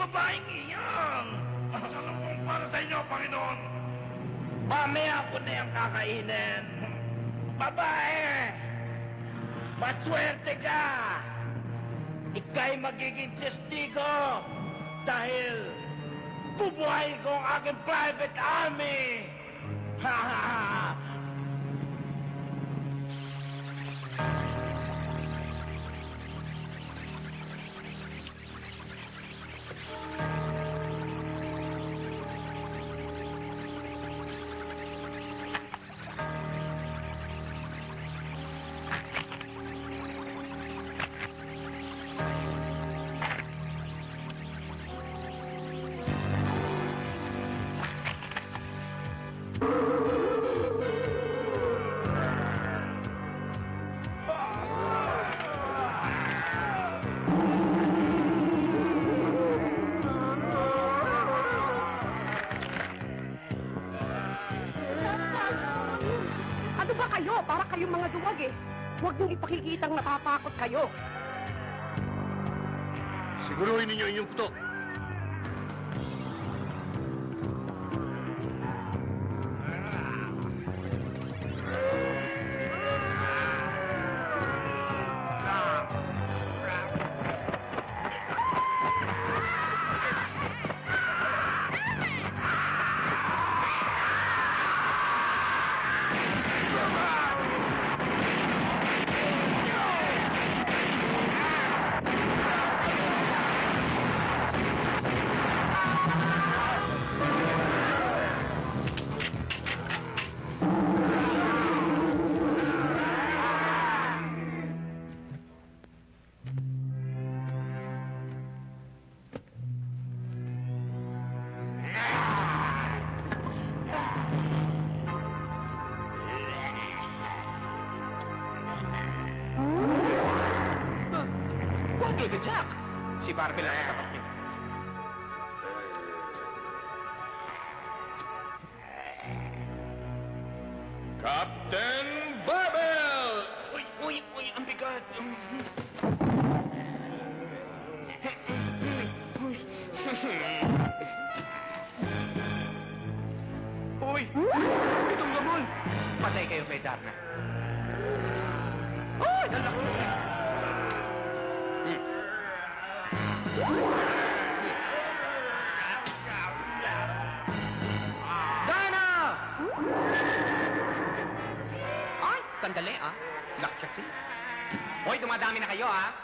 babaeng iyan? Ano pong para sa inyo, Panginoon? Mamaya ko na yung kakainin. Babae! Maswerte ka! Ika'y magiging testigo dahil bubuhayin ko ang aking private army! Ha ha ha! Ano ba kayo? Para kayong mga duwag eh. Huwag niyong ipakikitang natatakot kayo. Siguruhin ninyo inyong putok. Huwag ka, Jack! Si Barbie lang ang tapat niya. Captain Barbell! Uy, ang bigat! Uy! Itong gamol! Patay kayo kay Darna. Uy! Lalaki! Darna! Ay, sandali ah. Lak kasi. Hoy, dumadami na kayo ah.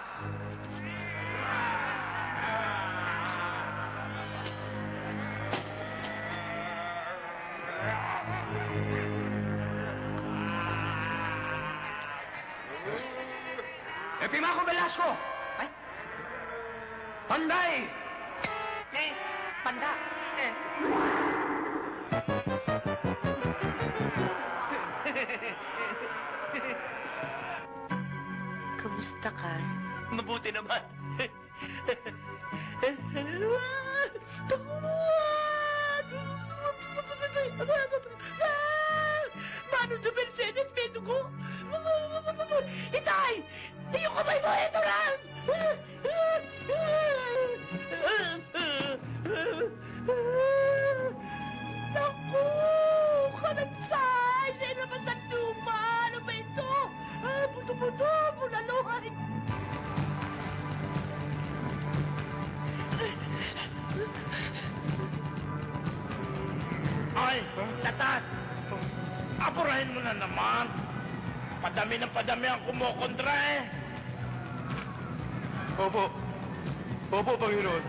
Epimaco Velasco! Ay! Panday! Panda! Kamusta ka? Mabuti naman. Mano de Mercedes, medo ko! Itay! Yung kamay mo, ito lang! Naku! Kalansay! Sa ilaman ng luma! Ano ba ito? Buto-buto! Bulaluhan! Ay, tatat! Apurahin mo na naman! Padami ng padami ang kumukontra eh! Opo. Opo, Panginoon.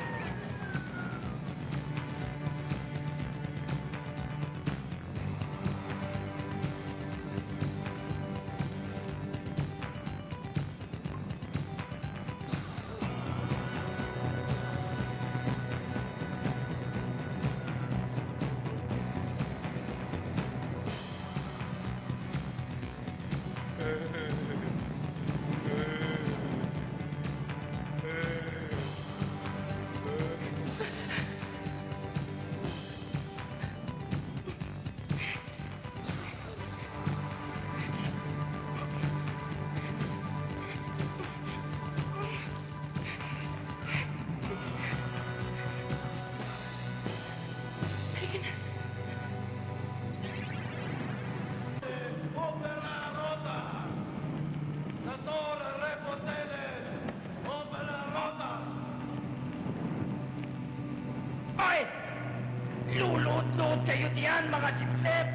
kayo diyan, mga sip-sip!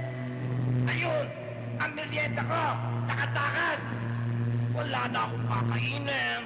Ayun, ang merienda ko, takatakan! Wala na akong kakainin.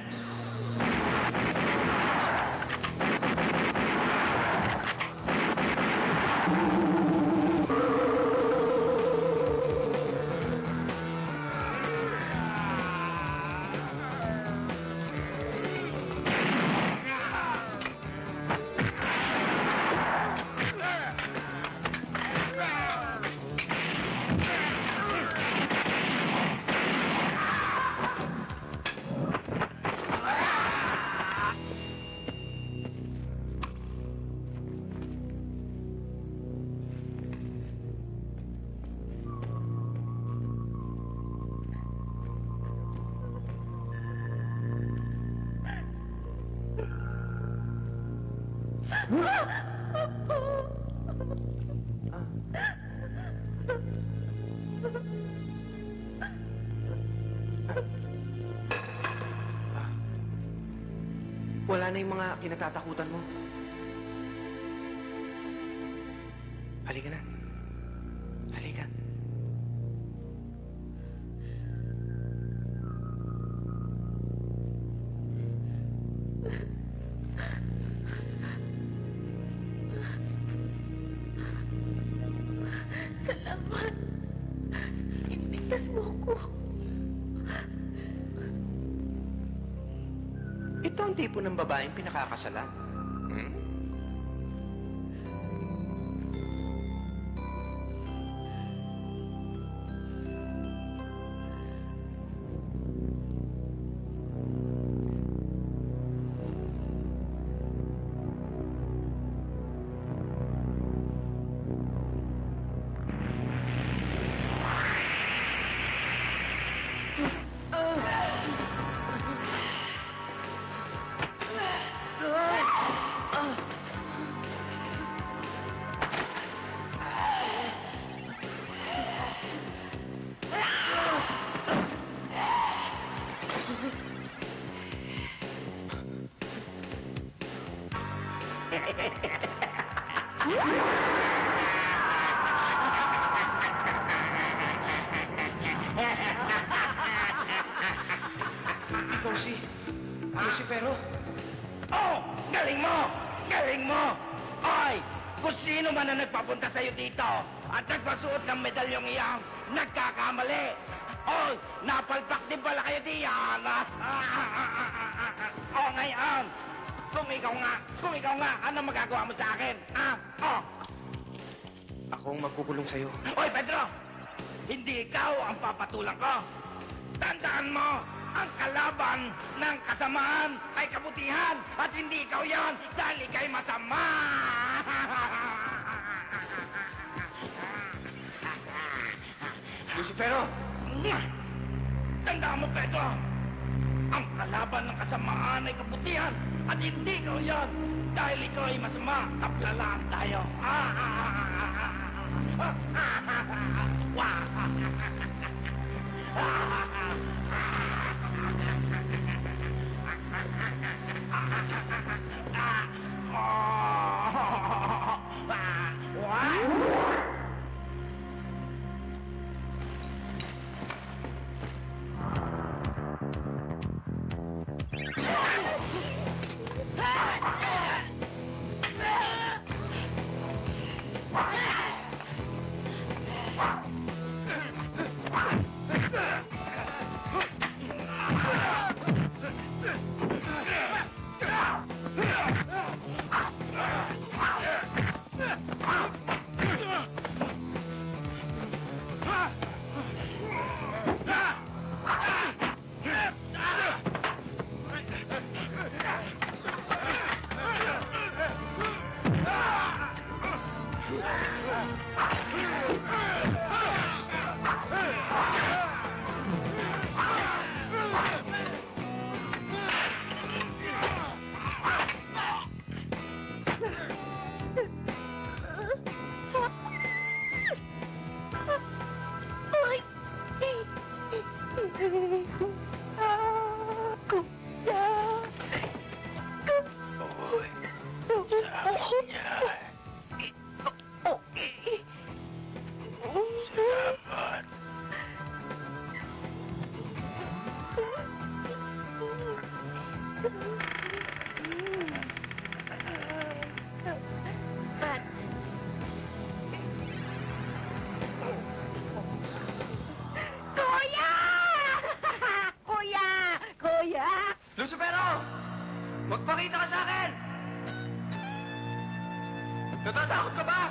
Wala na yung mga kinatatakutan mo. Halika na. Halika. Salamat. Inbigkas mo ko. Ito ang tipo ng babaeng pinakakasalan. Hmm? Ikaw si Lucifero? Oh! Galing mo! Galing mo! Oy! Kung sino man ang nagpapunta sa'yo dito at nagpasuot ng medalyong iyan, nagkakamali! Oy! Napalpak din pala kayo diyan! Oh, ngayon! Kung ikaw nga, ano magagawa mo sa akin? Oh! Ako ang magkukulong sa'yo. Oy, Pedro! Hindi ikaw ang papatulang ko! Tandaan mo, ang kalaban ng kasamaan ay kabutihan at hindi ikaw yan dahil ikaw'y masama! Lucifero! Tandaan mo, Pedro! Ang kalaban ng kasamaan ay kabutihan at hindi ikaw yan dahil ikaw ay masama. Kaplalaan tayo. Magpakita ka sa akin! Natatakot ka ba?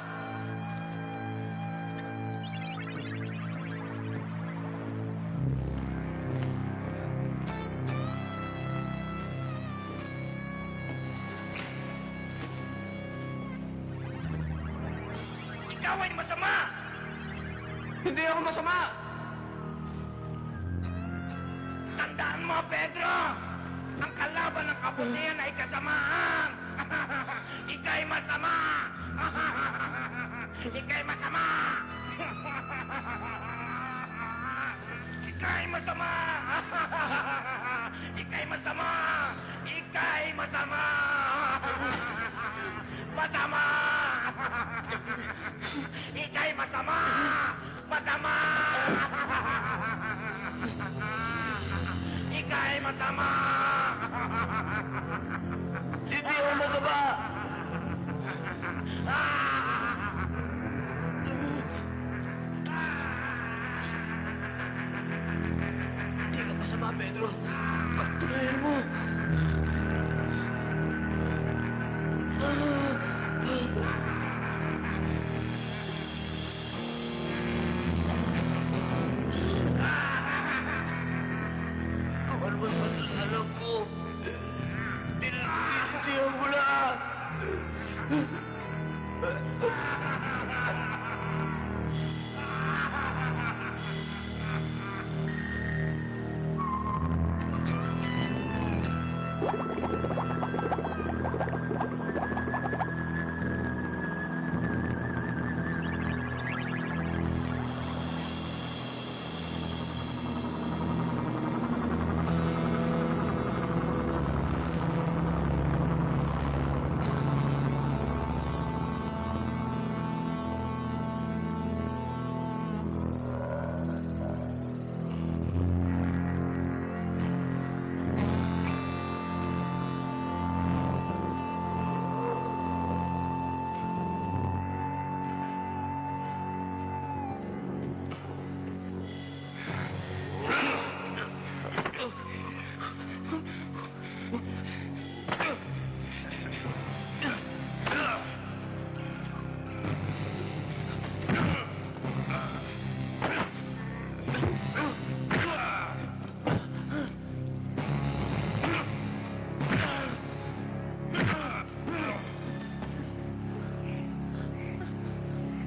Ikaw ay masama! Hindi ako masama! Tandaan mo, Pedro! Ang kalaban ng kabutihan ay kasamaan! Ika'y masama! Ika'y masama! Ika'y masama! Ika'y masama! Ika'y masama! Masama! Ika'y masama! Masama! Ika'y masama! Hindi ako masama! Hindi ka masama, Pedro. Pagtuloyin mo. Ano ba sa alam ko? Tinitiyan mo lang!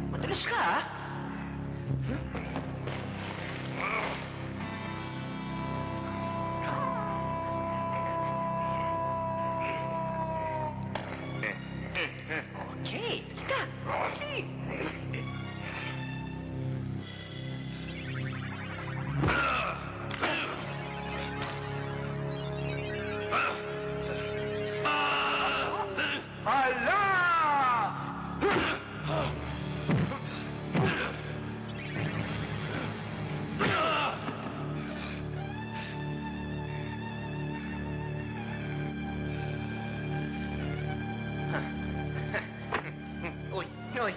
Madalas ka, ha? Okay, ika. Okay. Uy, uy.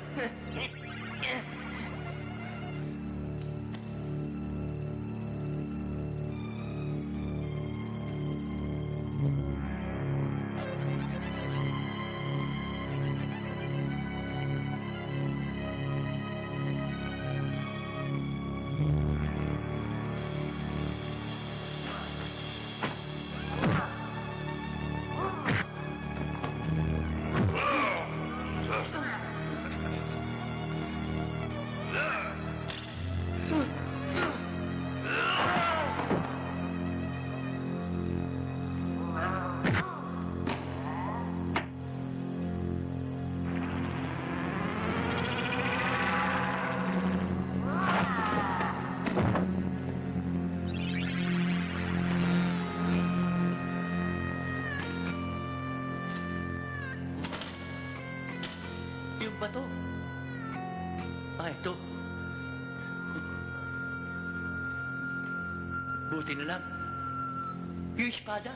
Yung bato. Ito. Buti na lang. Yung espada.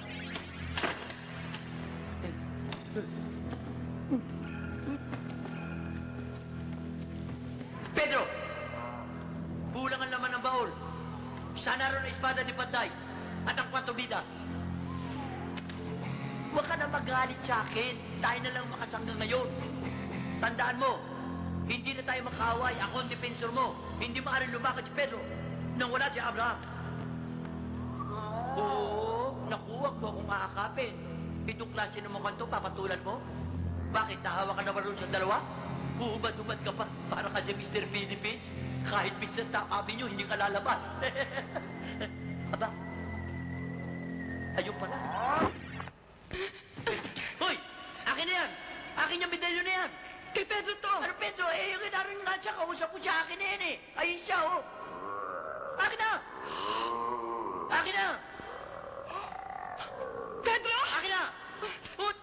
Pedro! Kulang ang laman ng baul. Sana ron ang espada ni Panday at ang 4 vidas. Huwag ka na magalit sa akin. Tayo na lang makasangga ngayon. Tandaan mo, hindi na tayo makaway. Ako ang defensor mo. Hindi maaaring lumakad si Pedro nang wala si Abraham. Oo, nakuha mo akong aakapin. Itong klase ng mukhang to, papatulan mo? Bakit? Nahawa ka na ba rin sa dalawa? Hubad-hubad ka pa para ka dyan, Mr. Philippines. Kahit minsan takapin nyo, hindi ka lalabas. Aba, ayun pala. Hoy! Akin na yan! Akin yung medalyo na yan! Kay Pedro to! Ano Pedro? Eh, yung inarin nga siya, kausap ko siya, akin na yan eh! Ayun siya, oh! Akin na! Akin na! Pedro! Akin na! Hoy!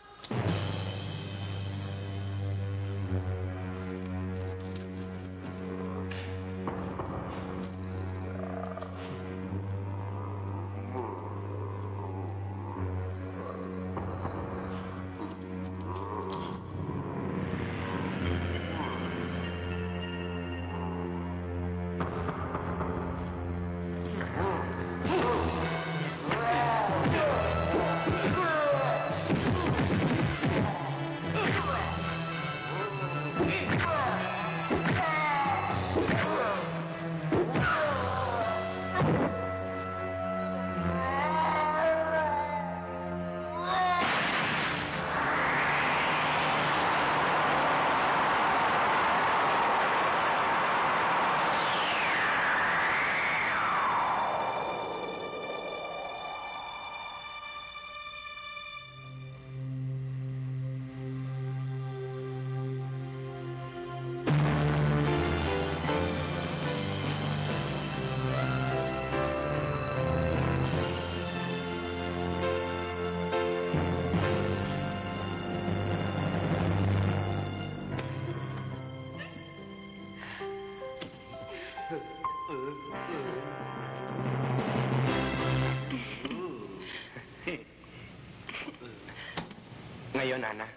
Ngayon, Ana,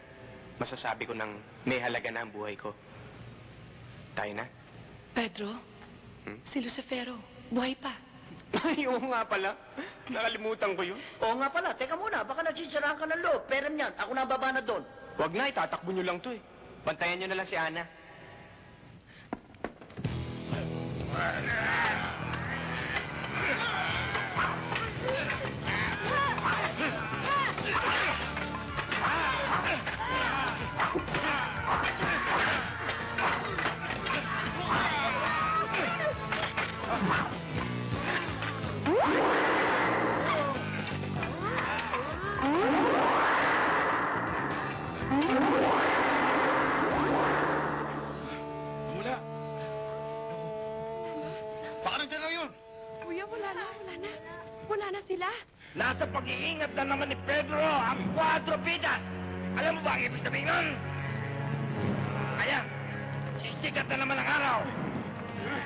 masasabi ko nang may halaga na ang buhay ko. Tayo na? Pedro, si Lucifero, buhay pa. Ay, oo nga pala. Nakalimutan ko yun. Oo nga pala, teka muna, baka nagsisirahan ka ng loob. Pero niyan, ako na baba na doon. Huwag na, itatakbo nyo lang to eh. Bantayan nyo na lang si Ana. Wala. Baka nandiyan lang yun. Kuya, wala na. Wala na sila. Nasa pag-iingat na naman ni Pedro ang quadrupidas. Alam mo ba ang ibig sabihin nun? Ayan, sisikat na naman ang araw.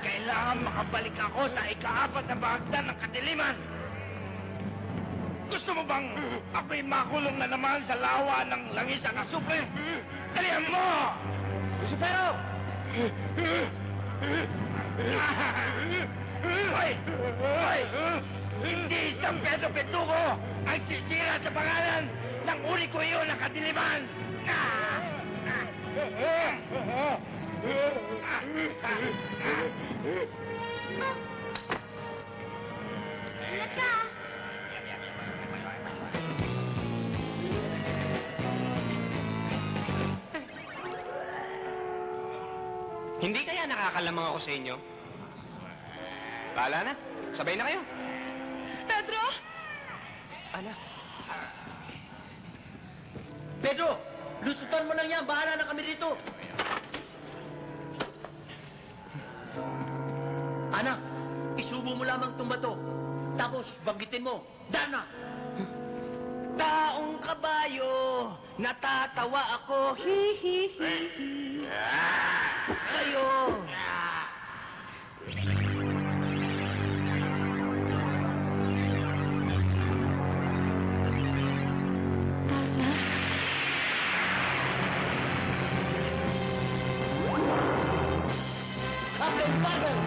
Kailangan makabalik ako sa ika-4 na bahagdan ng kadiliman. Gusto mo bang ako'y makulong na naman sa lawa ng langis ang asupre? Dalihan mo! Lucifero! Hoy! Hoy! Hindi isang Pedro Petugo ang sisira sa pangalan ng uniko iyon ng kadiliman! Ingat ka! Hindi kaya nakakalamang ako sa inyo? Bahala na. Sabay na kayo. Pedro! Ana. Pedro, lusutan mo lang yan. Bahala na kami dito. Anak, isubo mo lamang itong bato. Tapos, banggitin mo. Dana! Taong kabayo, natatawa ako, hi-hi-hi-hi. Sa'yo. Kapten Barbel!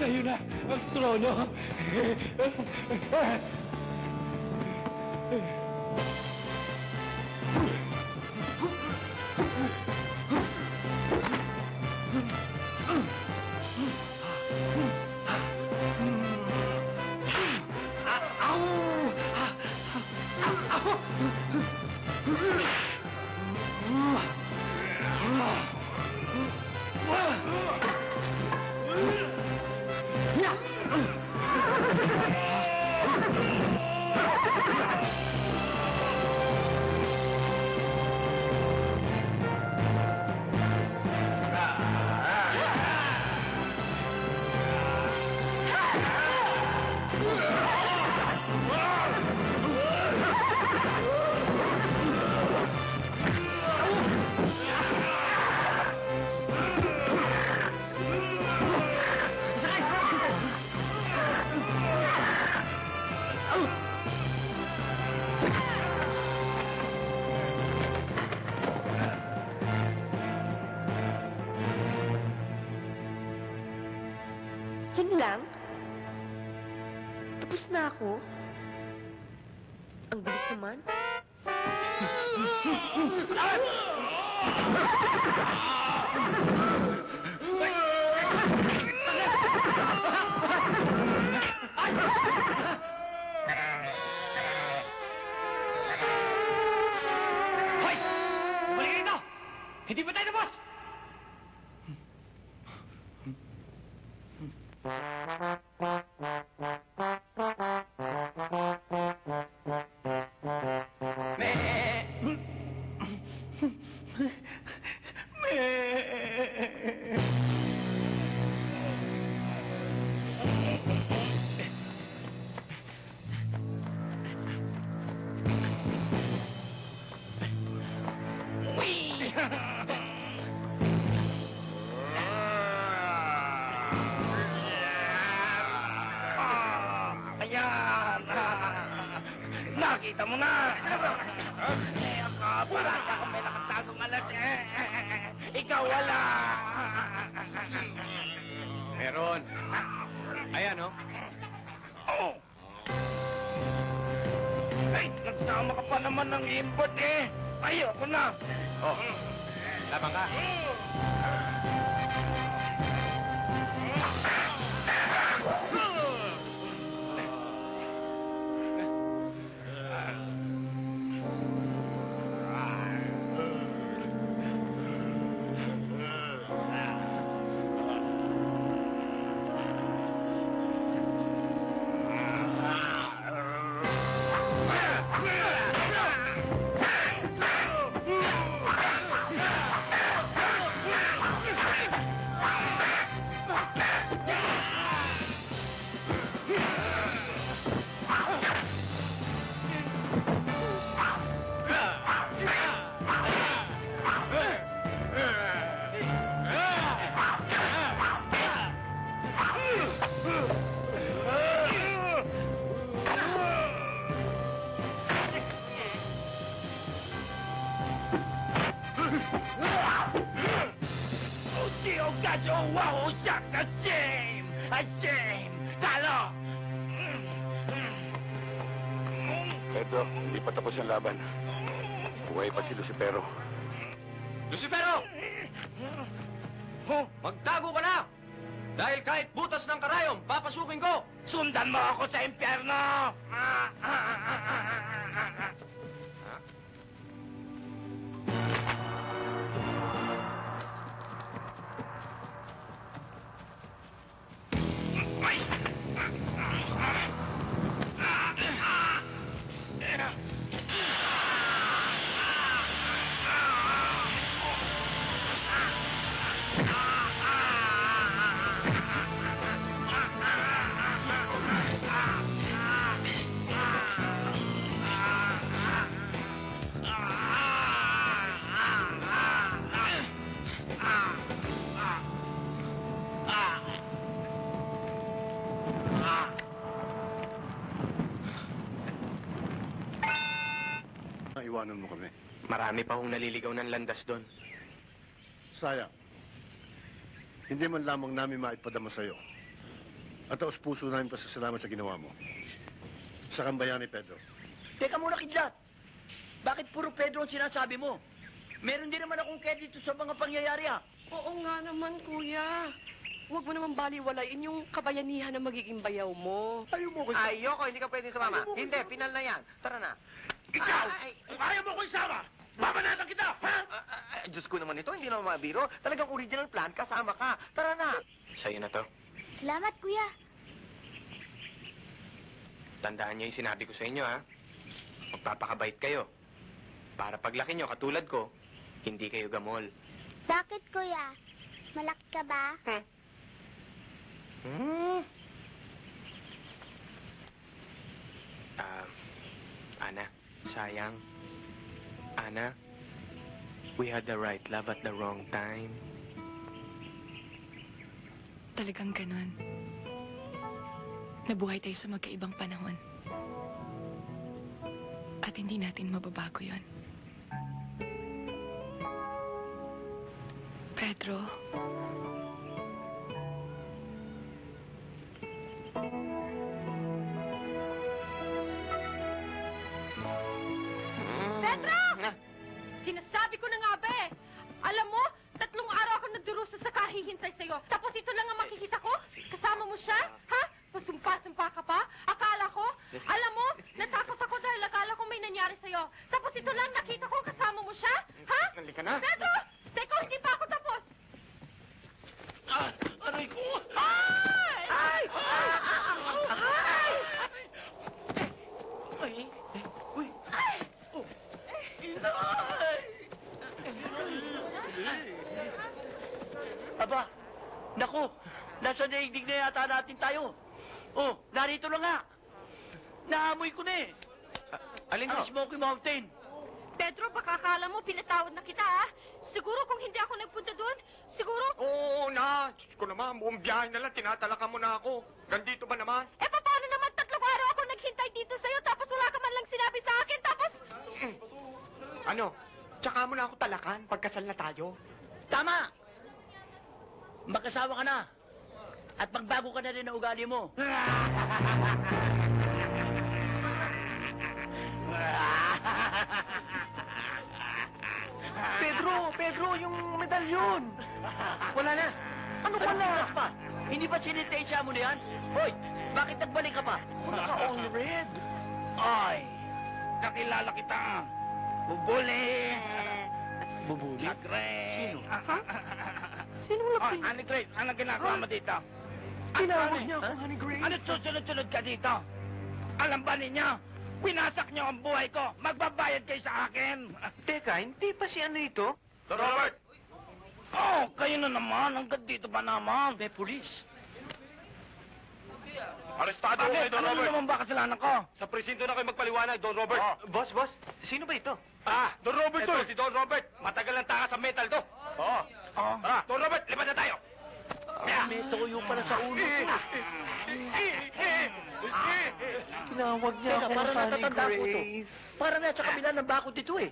Sa'yo na ang trono. Yun lang? Tapos na ako? Ang bilis naman. Hoy! Balik rito! Hindi pa tayo tapos! Ayan! Nakita mo na! Ako, parata kung may nakatagong alas ikaw wala! Meron. Ayan, oh. Oh! Ay, nagsama ka pa naman ng import Ayoko na! Oh, labang ka. Wow, yak! A shame! A shame! Talo! Pedro, hindi pa tapos ang laban. Buhay pa si Lucifero. Lucifero! Magtago ka na! Dahil kahit butas ng karayom, papasukin ko! Sundan mo ako sa impyerno! iwanan mo kami. Marami pa hong naliligaw ng landas doon. Sayang. Hindi man lamang namin maipadama sa'yo. At taos puso namin pasasalamat sa ginawa mo. Sa kambayan ni Pedro. Teka muna, Kidlat. Bakit puro Pedro ang sinasabi mo? Meron din naman akong credit sa mga pangyayari, ah. Oo nga naman, kuya. Huwag mo naman baliwalain yung kabayanihan na magiging bayaw mo. Ayoko, hindi ka pwede sumama. Hindi, pinal na yan. Tara na. Ikaw! Kung ayaw mo ko isama, babanatan kita! Ha? Diyos ko naman ito, hindi naman mabiro. Talagang original plan, kasama ka. Tara na. Sa'yo na to. Salamat, kuya. Tandaan niyo yung sinabi ko sa inyo, ha? Magpapakabait kayo. Para paglaki niyo, katulad ko, hindi kayo gamol. Bakit, kuya? Malaki ka ba? Ana, sayang. Ana, we had the right love at the wrong time. Talagang ganon. Nabuhay tayo sa magkaibang panahon. At hindi natin mababago yon. Pedro, Pedro! Sinasabi ko na nga ba eh. Alam mo, 3 araw ako nagdurusa sa kahihintay sa'yo. Tapos ito lang ang makikita ko? Kasama mo siya? Ha? Pasumpa-sumpa ka pa? Akala ko? Alam mo, natakot ako dahil akala ko may nangyari sa'yo. Tapos ito lang nakita ko kasama mo siya? Ha? Halika na. Pedro! Teka, hindi pa ako tapos. Aray ko! Ay! Ay! Ay! Ay! Uy! Ay! Aba, naku, nasa daigdig na yata natin tayo. Oh, narito na nga. Naamoy ko na eh. Alin Ang Smoky Mountain. Pedro, baka akala mo pinatawad na kita, ha? Siguro kung hindi ako nagpunta doon, siguro... Oo na. Diyos ko naman, buong biyahe na lang, tinatalakan mo na ako. Gandito ba naman? Eh, paano naman 3 araw ako naghintay dito sa'yo, tapos wala ka man lang sinabi sa akin, tapos... Ano? Tsaka mo na ako talakan, pagkasal na tayo. Tama! Magkasawa ka na. At magbago ka na rin ang ugali mo. Pedro, yung medalyon. Wala na. Ano wala? Pa? Hindi ba sinintensya mo na yan? Hoy, bakit nagbalik ka pa? Naka-all red. Ay! Nakilala kita! Bubuli! Bubuli? Lagre! Sino? Sinong Oh, lapin? Honey Grace, ano ginagawa mo dito? Tinawag niya ako, Honey Grace. Ano susunod-sunod ka dito? Alam ba ninyo? Winasak niyo ang buhay ko. Magbabayad kayo sa akin. Teka, hindi pa si ano ito? Don Robert! Oh, kayo na naman. Hanggang dito ba naman? May pulis. Arestado ko kayo, Don Robert. Ano naman ba kasalanan ko? Sa presinto na kayo magpaliwanag, Don Robert. Boss, sino ba ito? Don Robert to. Si Don Robert. Matagal lang taka sa metal to. Oo. Don Robert, lipat na tayo. May toyo pala sa ulo ko. Tinawag niya Teka, ako, parang Honey natatanda ko to. Grace. Parang nasa kabila ng bakod dito eh.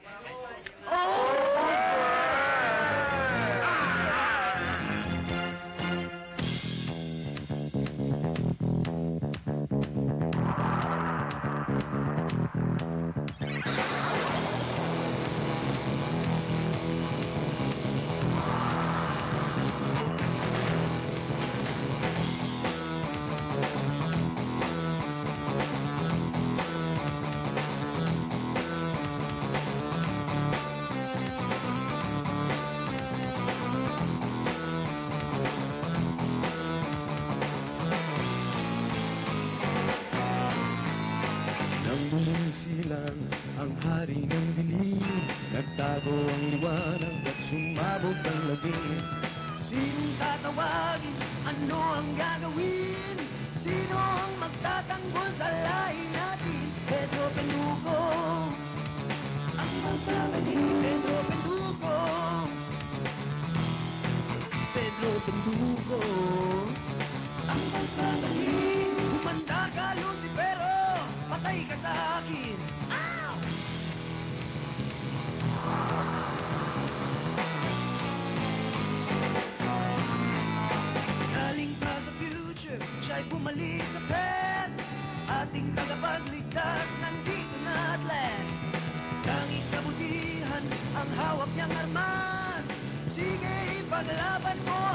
Nang bumisilang ang hari ng dilim, nagtago ang liwanag at sumabog ang labing. Sinong tatawagin? Ano ang gagawin? Sino ang magtatanggol sa lahi natin? Pedro Pendugo, ang magmamaling Pedro Pendugo. Pedro Pendugo, ang magmamaling. Humanda ka, Lucifero, patay ka sa akin. Ow! ipaglaban mo